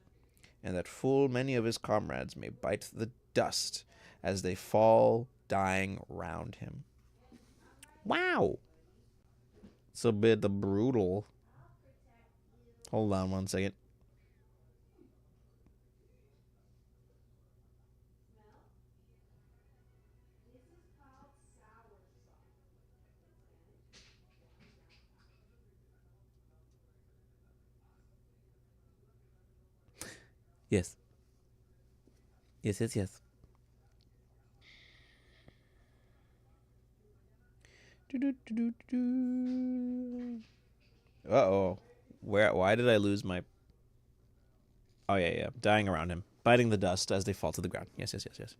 [SPEAKER 1] and that full many of his comrades may bite the dust as they fall dying round him. Wow. It's a bit brutal. Hold on one second. Yes. Yes, yes, yes. Uh-oh. Why did I lose my... Oh, yeah, yeah. Dying around him. Biting the dust as they fall to the ground. Yes, yes, yes, yes.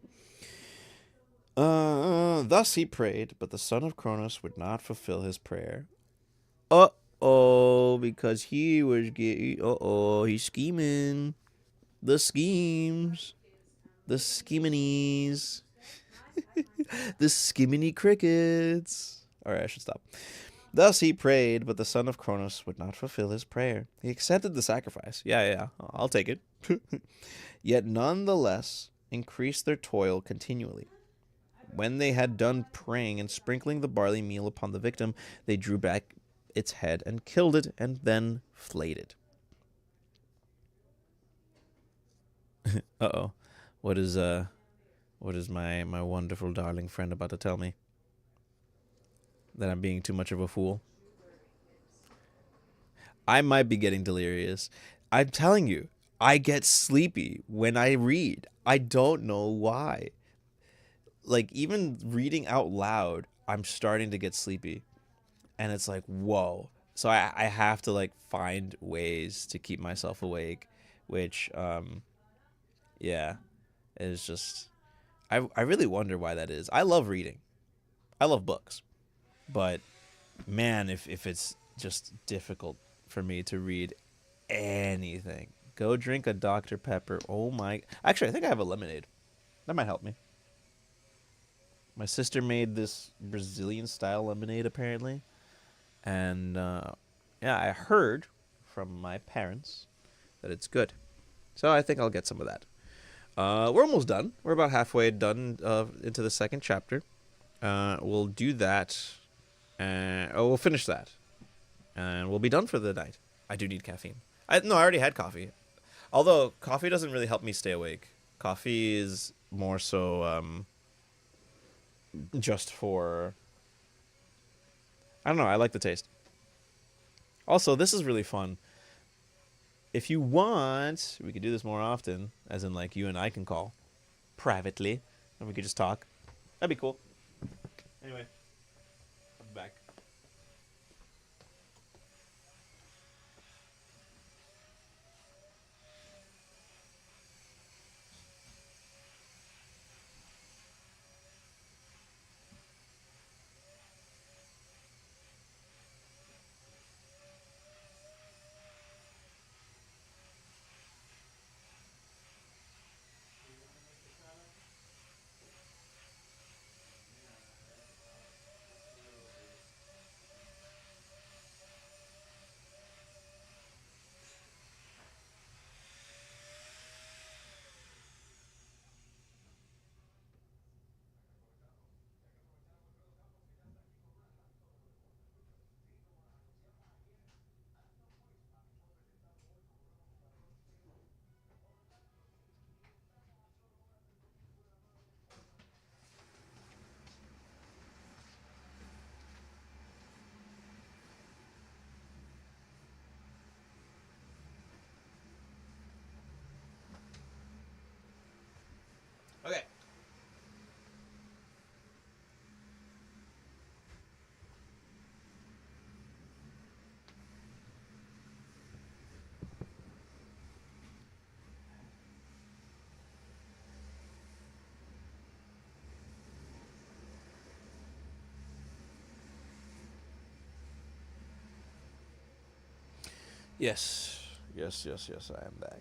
[SPEAKER 1] Thus he prayed, but the son of Cronus would not fulfill his prayer. Uh-oh, because he was getting... Uh-oh, he's scheming. The schemes. The scheminies. The skiminy crickets. Alright, I should stop. Thus he prayed, but the son of Cronus would not fulfill his prayer. He accepted the sacrifice. Yeah, I'll take it. Yet none the less increased their toil continually. When they had done praying and sprinkling the barley meal upon the victim, they drew back its head and killed it, and then flayed it. Uh-oh. What is my wonderful darling friend about to tell me? That I'm being too much of a fool? I might be getting delirious. I'm telling you, I get sleepy when I read. I don't know why. Like, even reading out loud, I'm starting to get sleepy. And it's like, whoa. So I have to, like, find ways to keep myself awake, which, yeah, is just... I really wonder why that is. I love reading. I love books. But, man, if it's just difficult for me to read anything. Go drink a Dr. Pepper. Oh my... Actually, I think I have a lemonade. That might help me. My sister made this Brazilian style lemonade, apparently. And, yeah, I heard from my parents that it's good. So I think I'll get some of that. We're almost done. We're about halfway done into the second chapter. We'll do that. We'll finish that. And we'll be done for the night. I do need caffeine. I already had coffee. Although, coffee doesn't really help me stay awake. Coffee is more so just for... I don't know, I like the taste. Also, this is really fun. If you want, we could do this more often, as in, like, you and I can call privately, and we could just talk. That'd be cool. Anyway, I'm back. Yes. Yes, I am back.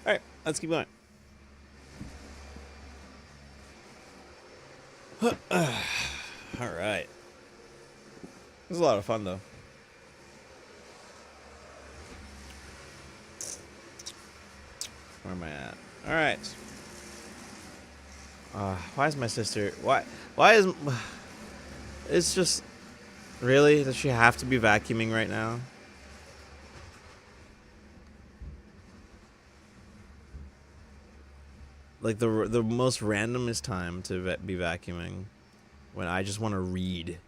[SPEAKER 1] All right, let's keep going. All right. It was a lot of fun, though. Where am I at? All right. Why is my sister? Why is? It's just really. Does she have to be vacuuming right now? Like the most randomest time to be vacuuming, when I just want to read.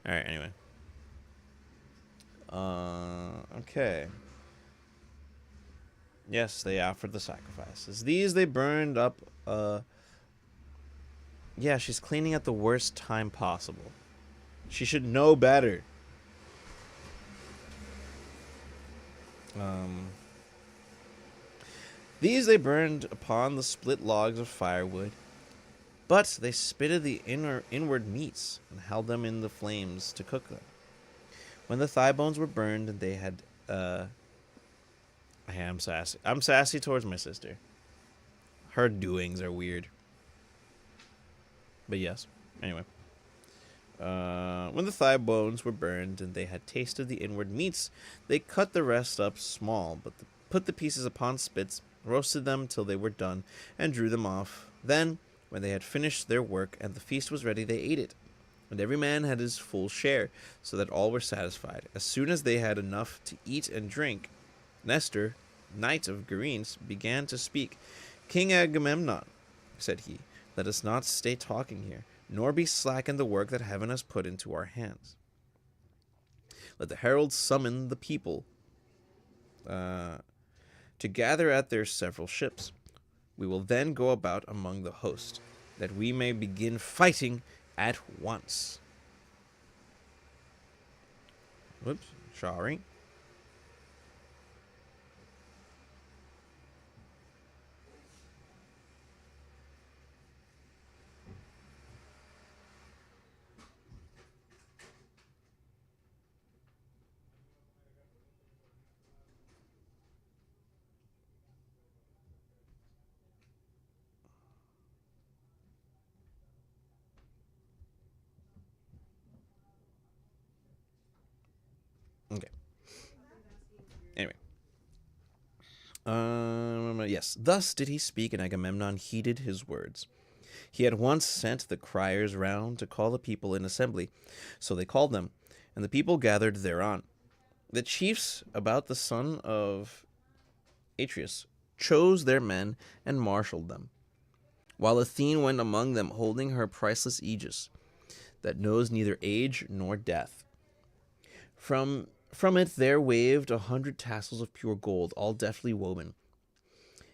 [SPEAKER 1] All right. Anyway. Okay. Yes, they offered the sacrifices. These they burned up. Yeah, she's cleaning at the worst time possible. She should know better. Um, these they burned upon the split logs of firewood, but they spitted the inward meats and held them in the flames to cook them. When the thigh bones were burned, and they had, I am sassy. I'm sassy towards my sister. Her doings are weird. But yes. Anyway. When the thigh bones were burned and they had tasted the inward meats, they cut the rest up small, but put the pieces upon spits, roasted them till they were done, and drew them off. Then, when they had finished their work and the feast was ready, they ate it. And every man had his full share, so that all were satisfied. As soon as they had enough to eat and drink, Nestor, knight of Geranes, began to speak. King Agamemnon, said he, let us not stay talking here, nor be slack in the work that heaven has put into our hands. Let the heralds summon the people to gather at their several ships. We will then go about among the host, that we may begin fighting at once. Whoops, sorry. Okay. Anyway. Yes. Thus did he speak, and Agamemnon heeded his words. He at once sent the criers round to call the people in assembly. So they called them, and the people gathered thereon. The chiefs about the son of Atreus chose their men and marshaled them, while Athene went among them holding her priceless aegis, that knows neither age nor death. From it there waved 100 tassels of pure gold, all deftly woven,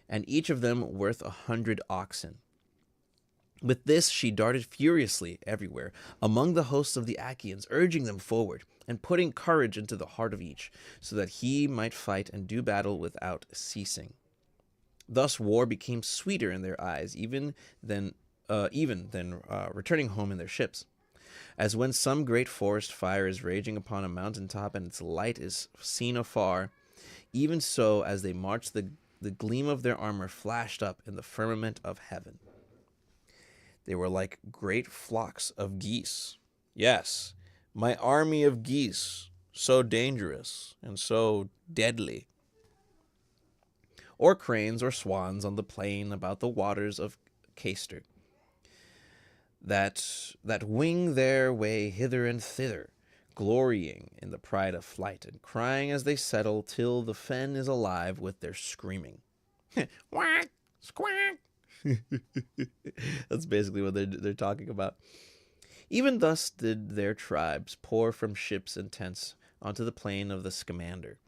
[SPEAKER 1] and each of them worth 100 oxen. With this she darted furiously everywhere among the hosts of the Achaeans, urging them forward, and putting courage into the heart of each, so that he might fight and do battle without ceasing. Thus war became sweeter in their eyes, even than returning home in their ships. As when some great forest fire is raging upon a mountain top, and its light is seen afar, even so as they marched, the gleam of their armor flashed up in the firmament of heaven. They were like great flocks of geese. Yes, my army of geese, so dangerous and so deadly. Or cranes or swans on the plain about the waters of Caster, that wing their way hither and thither, glorying in the pride of flight, and crying as they settle till the fen is alive with their screaming. Quack, squawk. That's basically what they're talking about. Even thus did their tribes pour from ships and tents onto the plain of the Scamander,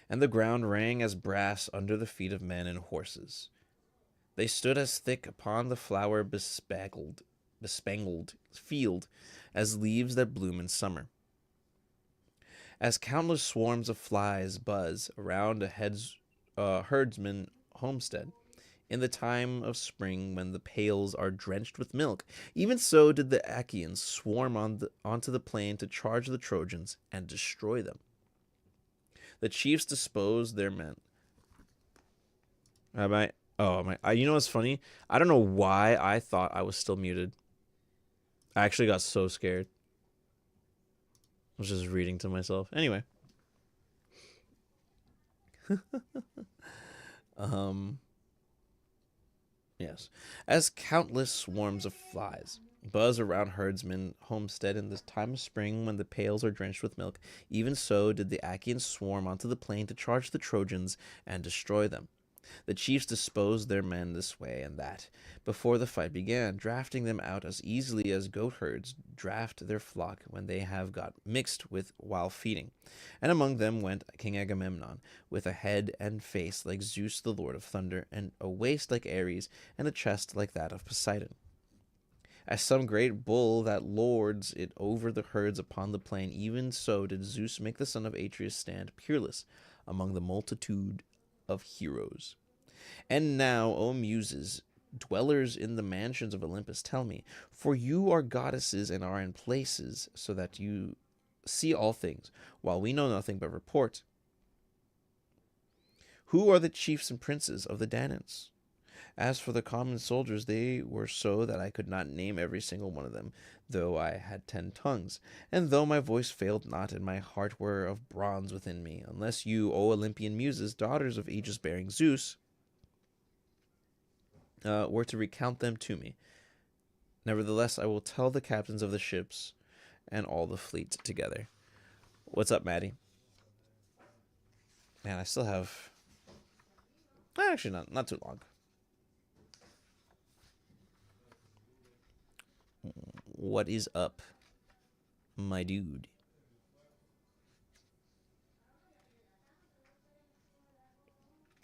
[SPEAKER 1] and the ground rang as brass under the feet of men and horses. They stood as thick upon the flower bespangled field as leaves that bloom in summer. As countless swarms of flies buzz around a herdsman homestead. In the time of spring, when the pails are drenched with milk, even so did the Achaeans swarm onto the plain to charge the Trojans and destroy them. The chiefs disposed their men. Am I? Oh, am I? You know what's funny? I don't know why I thought I was still muted. I actually got so scared. I was just reading to myself. Anyway. Yes. As countless swarms of flies buzz around herdsmen homestead in this time of spring when the pails are drenched with milk, even so did the Achaeans swarm onto the plain to charge the Trojans and destroy them. The chiefs disposed their men this way and that before the fight began, drafting them out as easily as goat herds draft their flock when they have got mixed with while feeding. And among them went King Agamemnon, with a head and face like Zeus the Lord of Thunder, and a waist like Ares, and a chest like that of Poseidon. As some great bull that lords it over the herds upon the plain, even so did Zeus make the son of Atreus stand peerless among the multitude of heroes. And now, O Muses, dwellers in the mansions of Olympus, tell me, for you are goddesses and are in places so that you see all things, while we know nothing but report. Who are the chiefs and princes of the Danaans? As for the common soldiers, they were so that I could not name every single one of them, though I had 10 tongues, and though my voice failed not, and my heart were of bronze within me, unless you, O Olympian Muses, daughters of aegis-bearing Zeus, were to recount them to me. Nevertheless, I will tell the captains of the ships and all the fleet together. What's up, Maddie? Man, I still have... Actually, not too long. What is up, my dude?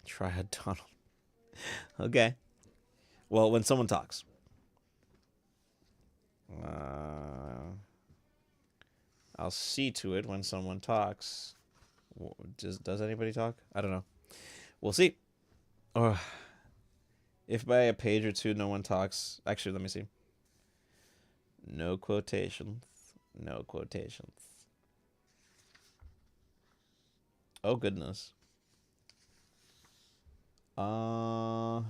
[SPEAKER 1] Triad Donald. Okay. Well, when someone talks. I'll see to it when someone talks. Does anybody talk? I don't know. We'll see. Or if by a page or two no one talks. Actually, let me see. No quotations. No quotations. Oh, goodness. I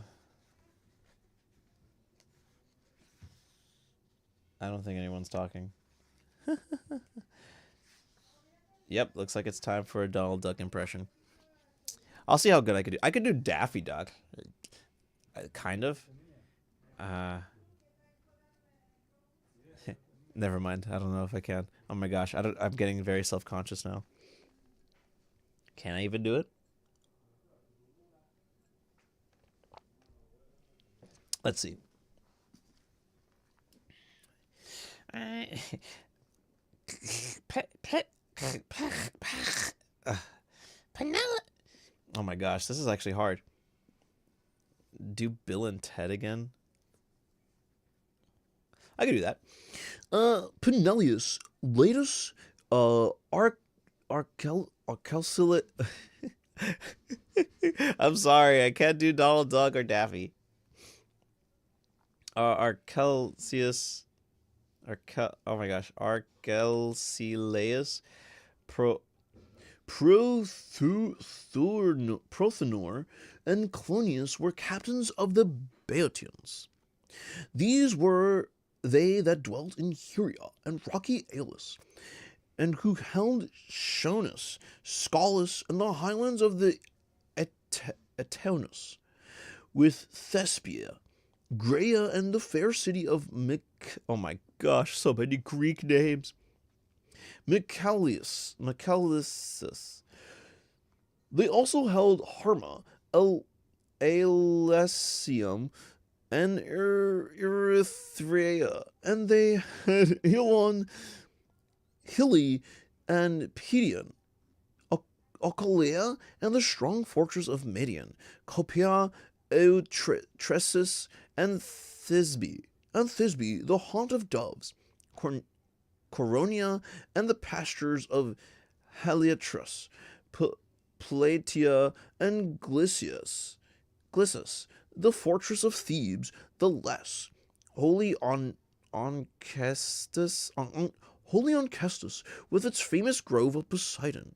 [SPEAKER 1] don't think anyone's talking. Yep, looks like it's time for a Donald Duck impression. I'll see how good I could do. I could do Daffy Duck. Kind of. Never mind. I don't know if I can. Oh my gosh, I'm getting very self-conscious now. Can I even do it? Let's see. Oh my gosh, this is actually hard. Do Bill and Ted again? I could do that. Penelius, Latus, Arcalcilate. I'm sorry, I can't do Donald Duck or Daffy. Arcelsius. Oh my gosh, Arcelsilaeus. Prothenor and Clonius were captains of the Boeotians. These were they that dwelt in Huria and rocky Aeolus, and who held Schoenus, Scalis, and the highlands of the Etaunus, with Thespia, Graea, and the fair city of oh my gosh, so many Greek names. Michaelius. They also held Harma, Elysium, and Erythrea, and they had Hilon, Hili, and Pedion, Ocalea, and the strong fortress of Median, Copia, Eutresis, and Thisbe, the haunt of doves, Coronia, and the pastures of Haliatrus, Plataea, and Glissus, the fortress of Thebes, the less, wholly on Kestus, wholly on Kestus, with its famous grove of Poseidon.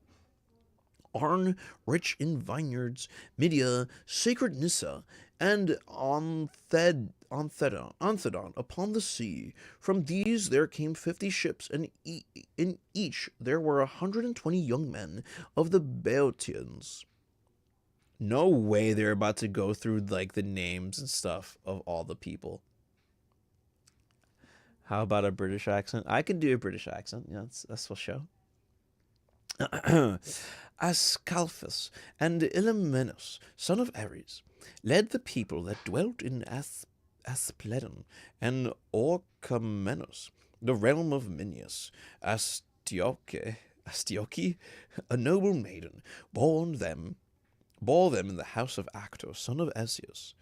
[SPEAKER 1] Arn, rich in vineyards, Media, sacred Nyssa, and Anthedon upon the sea. From these there came 50 ships, and in each there were 120 young men of the Boeotians. No way they're about to go through like the names and stuff of all the people. How about a British accent? I can do a British accent. Yeah, that's for sure. Ascalphus and Ilymenus, son of Ares, led the people that dwelt in Aspledon and Orchomenus, the realm of Minyas. Astyoche, a noble maiden, bore them in the house of Actor, son of Asius.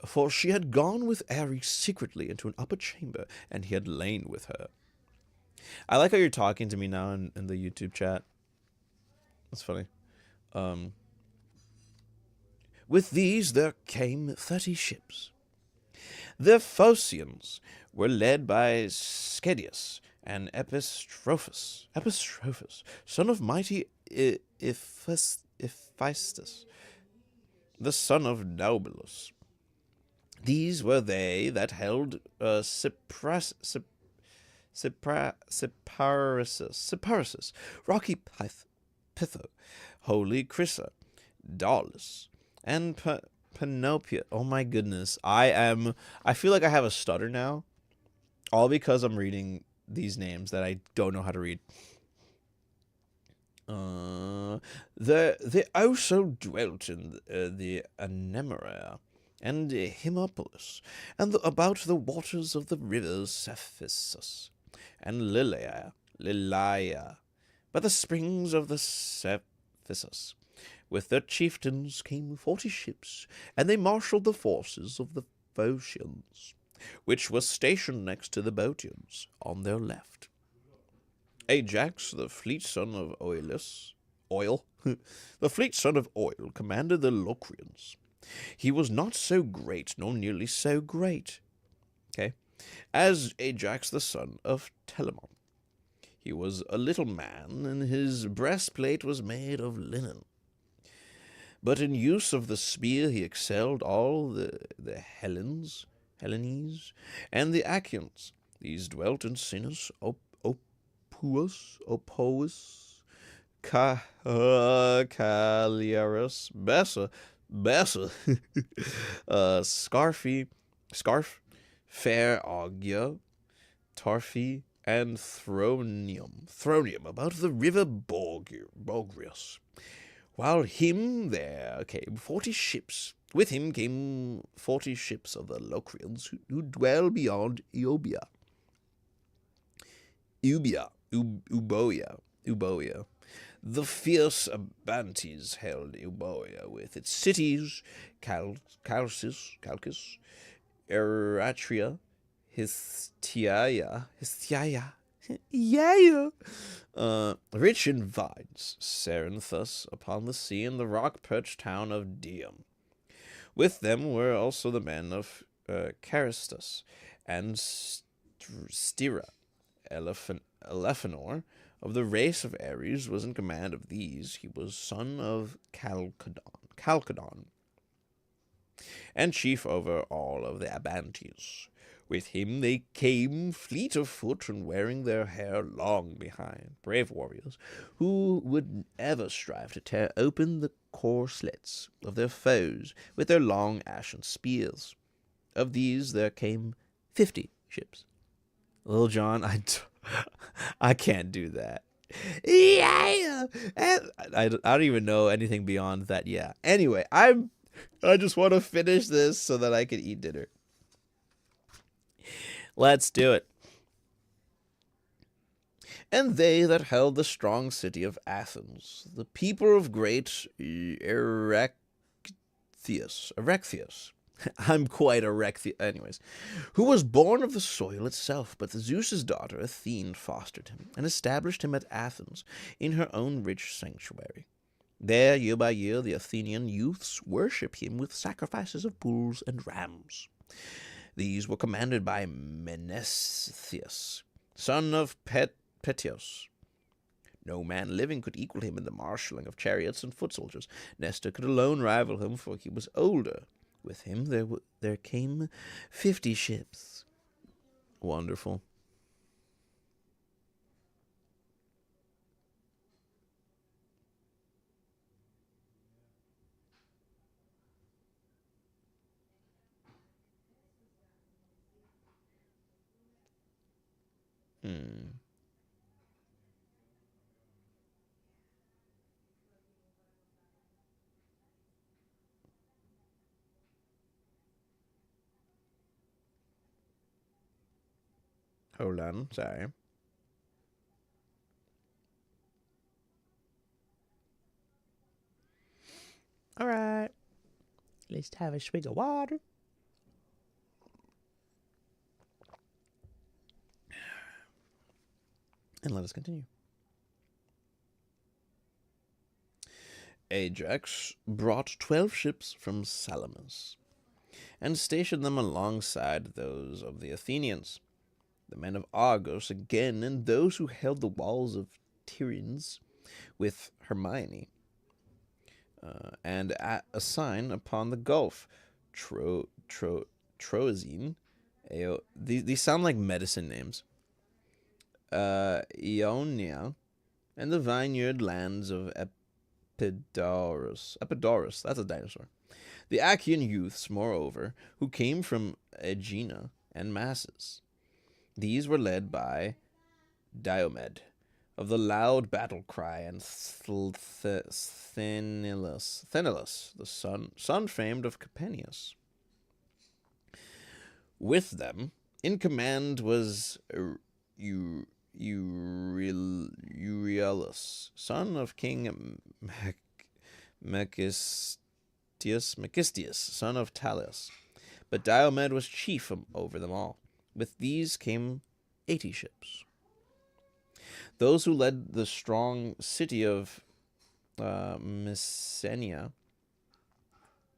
[SPEAKER 1] For she had gone with Ares secretly into an upper chamber, and he had lain with her. I like how you're talking to me now in the YouTube chat. That's funny. With these there came 30 ships. The Phocians were led by Schedius and Epistrophus, son of mighty Hephaestus, the son of Naubolus. These were they that held Cyparissus, rocky Pytho, holy Crissa, Daulis, and Panopia. Oh my goodness, I feel like I have a stutter now, all because I'm reading these names that I don't know how to read. They also dwelt in the Anemorea and Himopolis, and about the waters of the rivers Cephissus and Lilaia, by the springs of the Cephissus. With their chieftains came 40 ships, and they marshalled the forces of the Phocians, which was stationed next to the Boeotians on their left. Ajax, the fleet son of the fleet son of Oil, commanded the Locrians. He was not so great, nor nearly so great, as Ajax the son of Telamon. He was a little man, and his breastplate was made of linen. But in use of the spear he excelled all the Hellenes, and the Achaeans. These dwelt in Sinus, Opus, Caliaris, Bessa, Scarf, Fair Augia, Tarphi, and Thronium, about the river Bogrius. While him there came 40 ships. With him came 40 ships of the Locrians who dwell beyond Euboea. The fierce Abantes held Euboea with its cities, Chalcis, Eratria, Histiaia, rich in vines, Cerinthus upon the sea, and the rock-perched town of Dium. With them were also the men of Charistus and Styra. Elephenor, of the race of Ares, was in command of these. He was son of Chalcodon, and chief over all of the Abantes. With him they came fleet of foot and wearing their hair long behind, brave warriors, who would ever strive to tear open the corslets of their foes with their long ashen spears. Of these there came 50 ships. Little John, I can't do that. Yeah, I don't even know anything beyond that. Yeah. Anyway, I just want to finish this so that I can eat dinner. Let's do it. And they that held the strong city of Athens, the people of great Erechtheus. I'm quite Erechtheus. Anyways, who was born of the soil itself, but Zeus's daughter Athene fostered him, and established him at Athens in her own rich sanctuary. There, year by year, the Athenian youths worship him with sacrifices of bulls and rams. These were commanded by Menestheus, son of Petios. No man living could equal him in the marshalling of chariots and foot soldiers. Nestor could alone rival him, for he was older. With him there came 50 ships. Wonderful. Hmm. Hold on, sorry. All right. Let's have a swig of water. And let us continue. Ajax brought 12 ships from Salamis and stationed them alongside those of the Athenians. The men of Argos again, and those who held the walls of Tiryns with Hermione, and at a sign upon the gulf, Troezene. These sound like medicine names. Ionia, and the vineyard lands of Epidaurus. Epidaurus, that's a dinosaur. The Achaean youths, moreover, who came from Aegina and Massus. These were led by Diomed, of the loud battle cry, and Sthenelus, the son famed of Capaneus. With them, in command was Euryalus, son of King Megistius, son of Talus. But Diomed was chief over them all. With these came 80 ships. Those who led the strong city of Messenia,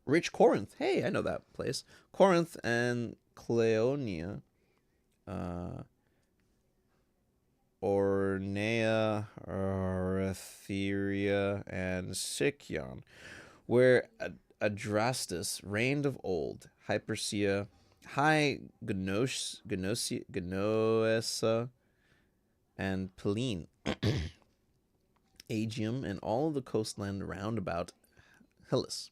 [SPEAKER 1] rich Corinth. Hey, I know that place. Corinth and Cleonia, Ornea, Erethyria, and Sicyon, where Adrastus reigned of old. Hypersia, High Gnoessa, and Pellene, Aegium, and all the coastland round about Hellas.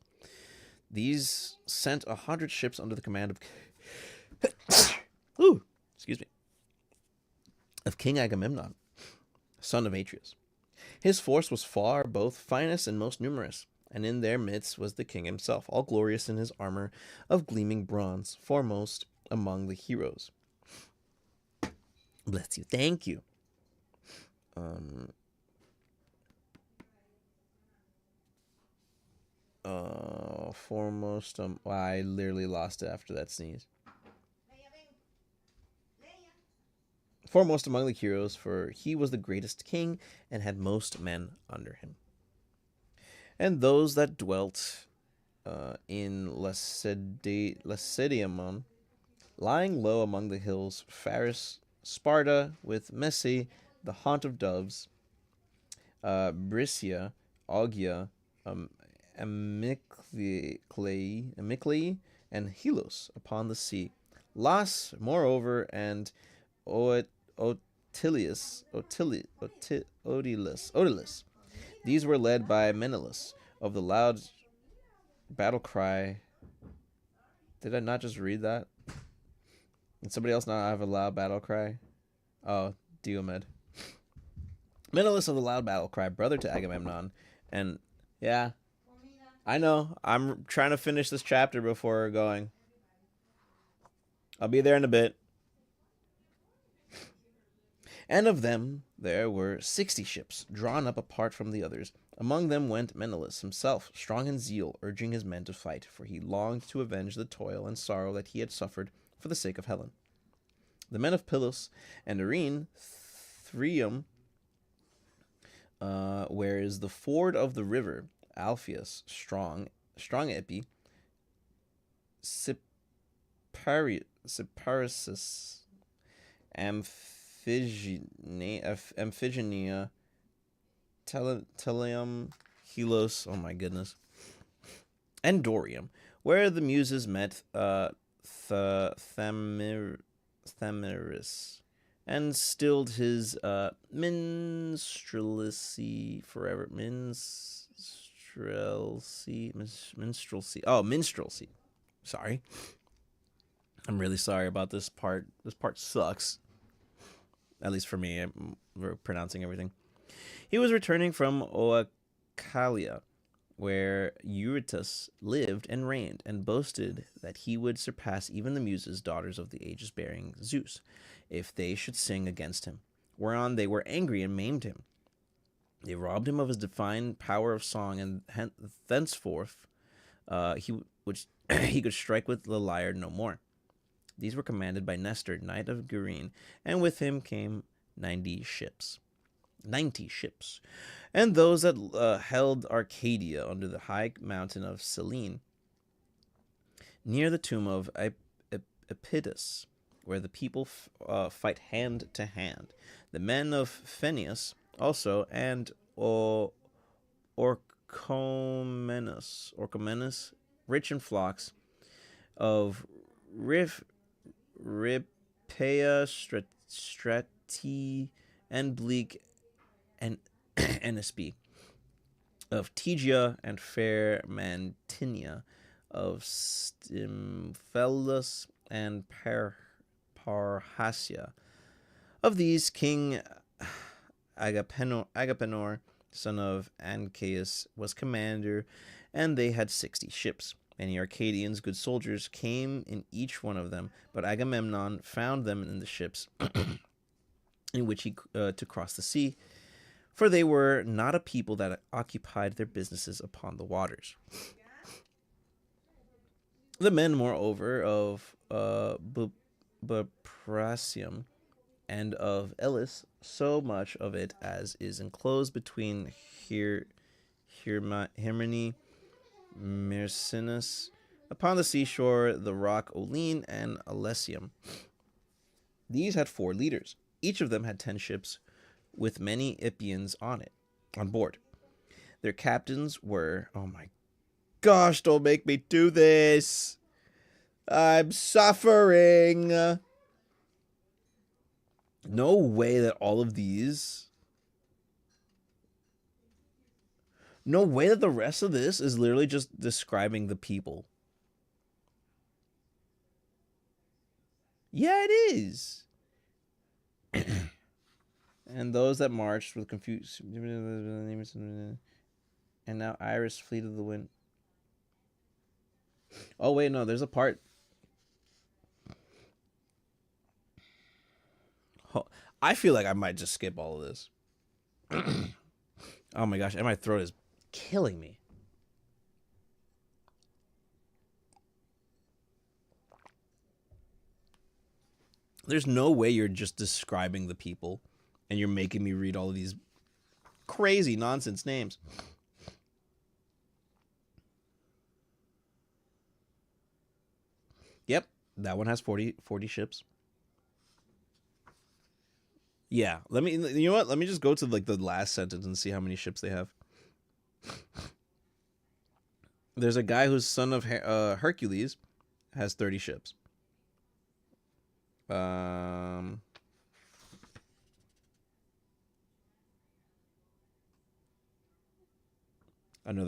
[SPEAKER 1] These sent 100 ships under the command of of King Agamemnon, son of Atreus. His force was far both finest and most numerous, and in their midst was the king himself, all glorious in his armor of gleaming bronze, foremost among the heroes. Bless you, thank you. Foremost. I literally lost it after that sneeze. Foremost among the heroes, for he was the greatest king and had most men under him. And those that dwelt in Lacedaemon, lying low among the hills, Pharis, Sparta, with Messe, the haunt of doves, Brysia, Augia, Amyclae, and Helos upon the sea. Las, moreover, and Odylus. These were led by Menelaus of the loud battle cry. Did I not just read that? Did somebody else not have a loud battle cry? Oh, Diomed. Menelaus of the loud battle cry, brother to Agamemnon. And yeah, I know. I'm trying to finish this chapter before going. I'll be there in a bit. And of them there were 60 ships, drawn up apart from the others. Among them went Menelaus himself, strong in zeal, urging his men to fight, for he longed to avenge the toil and sorrow that he had suffered for the sake of Helen. The men of Pylos and Arene, Threum, where is the ford of the river, Alpheus, strong Ippy, Cyparissus, Amphigenia, Telium, Helos, oh my goodness, and Dorium, where the muses met Thamiris, and stilled his minstrelsy forever. Minstrelsy. Sorry. I'm really sorry about this part. This part sucks. At least for me. We're pronouncing everything. He was returning from Oacalia, where Eurytus lived and reigned, and boasted that he would surpass even the Muses, daughters of the aegis-bearing Zeus, if they should sing against him. Whereon they were angry and maimed him. They robbed him of his divine power of song, and thenceforth he could strike with the lyre no more. These were commanded by Nestor, knight of Gyrene, and with him came 90 ships. And those that held Arcadia under the high mountain of Selene, near the tomb of Epidus, where the people fight hand to hand. The men of Pheneus also, and Orchomenus, rich in flocks of Ripea, Strati, and Bleak, and Enispe, of Tegia and fair Mantinia, of Stymphelus and Parhasia. Of these, King Agapenor, son of Ancaeus, was commander, and they had 60 ships. Many Arcadians, good soldiers, came in each one of them, but Agamemnon found them in the ships in which he to cross the sea, for they were not a people that occupied their businesses upon the waters. The men, moreover, of Buprasium and of Elis, so much of it as is enclosed between Hyrmene, Myrsinus, upon the seashore, the rock Oline, and Alessium. These had 4 leaders. Each of them had 10 ships, with many Ippians on board. Their captains were, oh my gosh, don't make me do this. I'm suffering. No way that all of these... No way that the rest of this is literally just describing the people. Yeah, it is. And those that marched with confused... And now Iris, fleet of the wind. Oh, wait, no, there's a part... I feel like I might just skip all of this. Oh my gosh, and my throat is killing me. There's no way you're just describing the people and you're making me read all of these crazy nonsense names. Yep, that one has 40 ships. Yeah, you know what? Let me just go to like the last sentence and see how many ships they have. There's a guy who's son of Hercules, has 30 ships. Another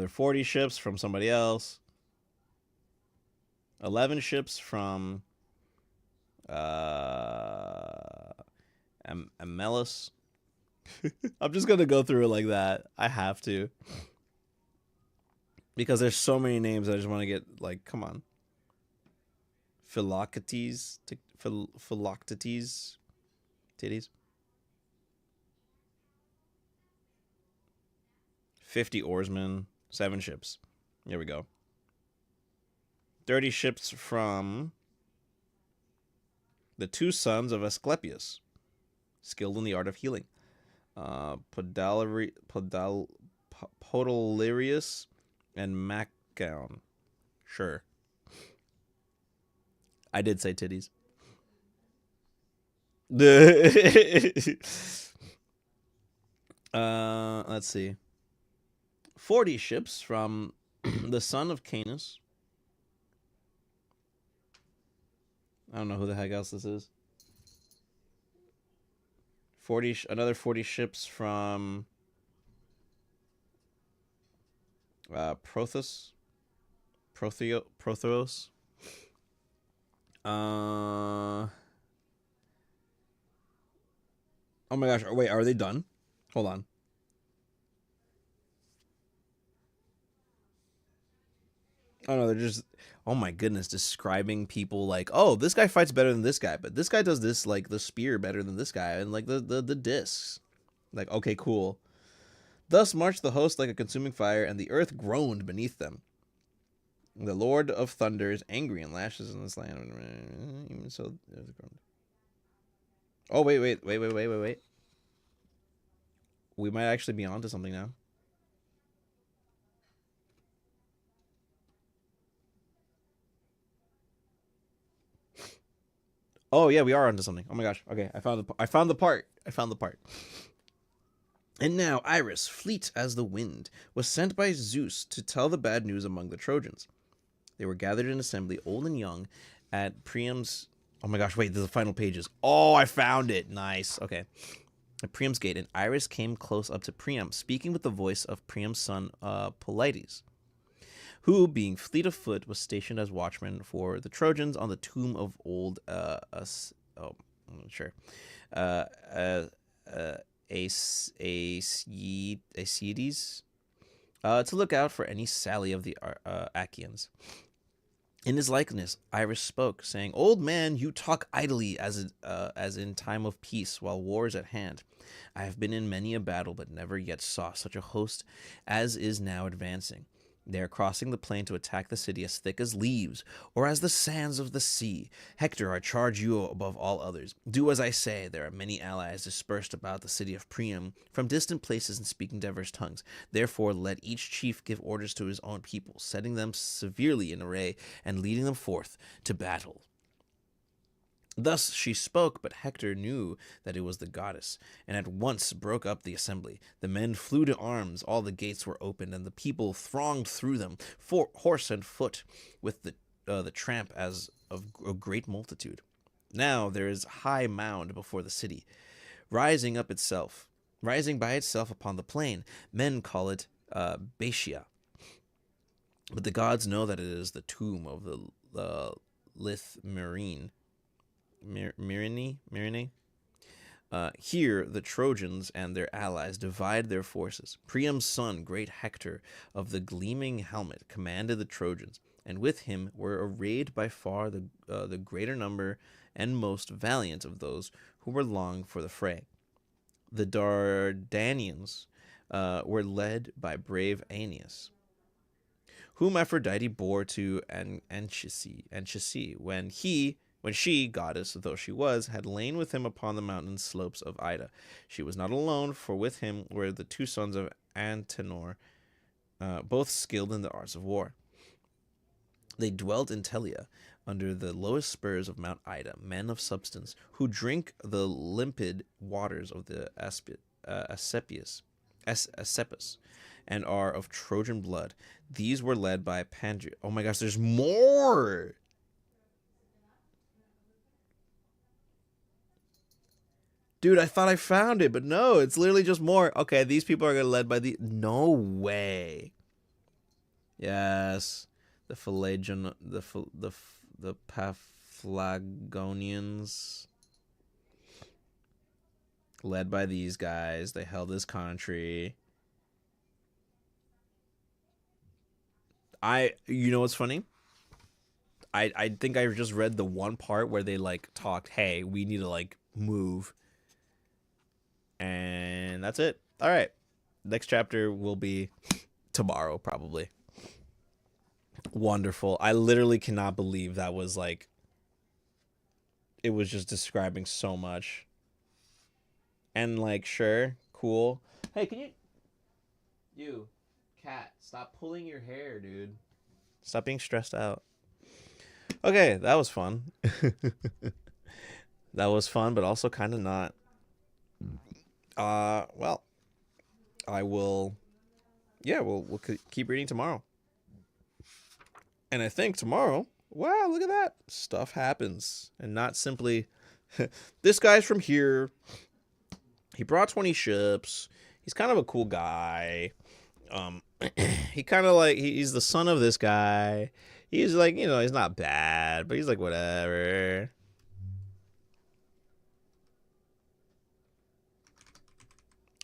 [SPEAKER 1] 40 ships from somebody else. 11 ships from Amelis. I'm just gonna go through it like that. I have to, because there's so many names. I just want to get like, come on. Philoctetes, titties. 50 oarsmen, 7 ships. Here we go. 30 ships from the 2 sons of Asclepius, skilled in the art of healing. Podalirius, and Macgown. Sure. I did say titties. Let's see. 40 ships from the son of Canis. I don't know who the heck else this is. 40 40 ships from Protheos. Oh my gosh, wait, are they done? Hold on. Oh no, they're just, oh my goodness, describing people like, oh, this guy fights better than this guy, but this guy does this, like the spear better than this guy, and like the discs. Like, okay, cool. Thus marched the host like a consuming fire, and the earth groaned beneath them. The Lord of Thunder is angry and lashes in this land. Even so, oh wait. We might actually be onto something now. Oh yeah, we are onto something. Oh my gosh. Okay, I found the part. And now Iris, fleet as the wind, was sent by Zeus to tell the bad news among the Trojans. They were gathered in assembly, old and young, at Priam's. Oh my gosh, wait, there's the final pages. Oh, I found it. Nice. Okay. At Priam's gate, and Iris came close up to Priam, speaking with the voice of Priam's son, Polites, who, being fleet of foot, was stationed as watchman for the Trojans on the tomb of old I'm not sure. Aeacides, to look out for any sally of the Achaeans. In his likeness, Iris spoke, saying, "Old man, you talk idly as in time of peace, while war is at hand. I have been in many a battle, but never yet saw such a host as is now advancing. They are crossing the plain to attack the city as thick as leaves, or as the sands of the sea. Hector, I charge you above all others. Do as I say. There are many allies dispersed about the city of Priam, from distant places and speaking diverse tongues. Therefore, let each chief give orders to his own people, setting them severely in array and leading them forth to battle." Thus she spoke, but Hector knew that it was the goddess, and at once broke up the assembly. The men flew to arms, all the gates were opened, and the people thronged through them, horse and foot, with the tramp as of a great multitude. Now there is a high mound before the city, rising by itself upon the plain. Men call it Baetia, but the gods know that it is the tomb of the Lithmarine. Myrine. Here the Trojans and their allies divide their forces. Priam's son, great Hector, of the gleaming helmet, commanded the Trojans, and with him were arrayed by far the greater number and most valiant of those who were long for the fray. The Dardanians were led by brave Aeneas, whom Aphrodite bore to Anchises when she, goddess though she was, had lain with him upon the mountain slopes of Ida. She was not alone, for with him were the two sons of Antenor, both skilled in the arts of war. They dwelt in Telia, under the lowest spurs of Mount Ida, men of substance, who drink the limpid waters of the Asclepus, and are of Trojan blood. These were led by Pandria. Oh my gosh, there's more! Dude, I thought I found it, but no, it's literally just more. Okay, these people are gonna led by the. No way. Yes, the Phalagian, the Paphlagonians, led by these guys. They held this country. You know what's funny? I think I just read the one part where they like talked. Hey, we need to like move. And that's it. All right. Next chapter will be tomorrow, probably. Wonderful. I literally cannot believe that was like, it was just describing so much. And like, sure, cool. Hey, can you cat. Stop pulling your hair, dude. Stop being stressed out. Okay, that was fun. That was fun, but also kind of not. Well, I will. Yeah, we'll keep reading tomorrow. And I think tomorrow, wow, look at that. Stuff happens. And not simply, this guy's from here. He brought 20 ships. He's kind of a cool guy. He kind of like, he's the son of this guy. He's like, you know, he's not bad, but he's like, whatever.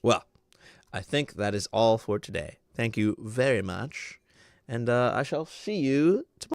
[SPEAKER 1] Well, I think that is all for today. Thank you very much. And I shall see you tomorrow.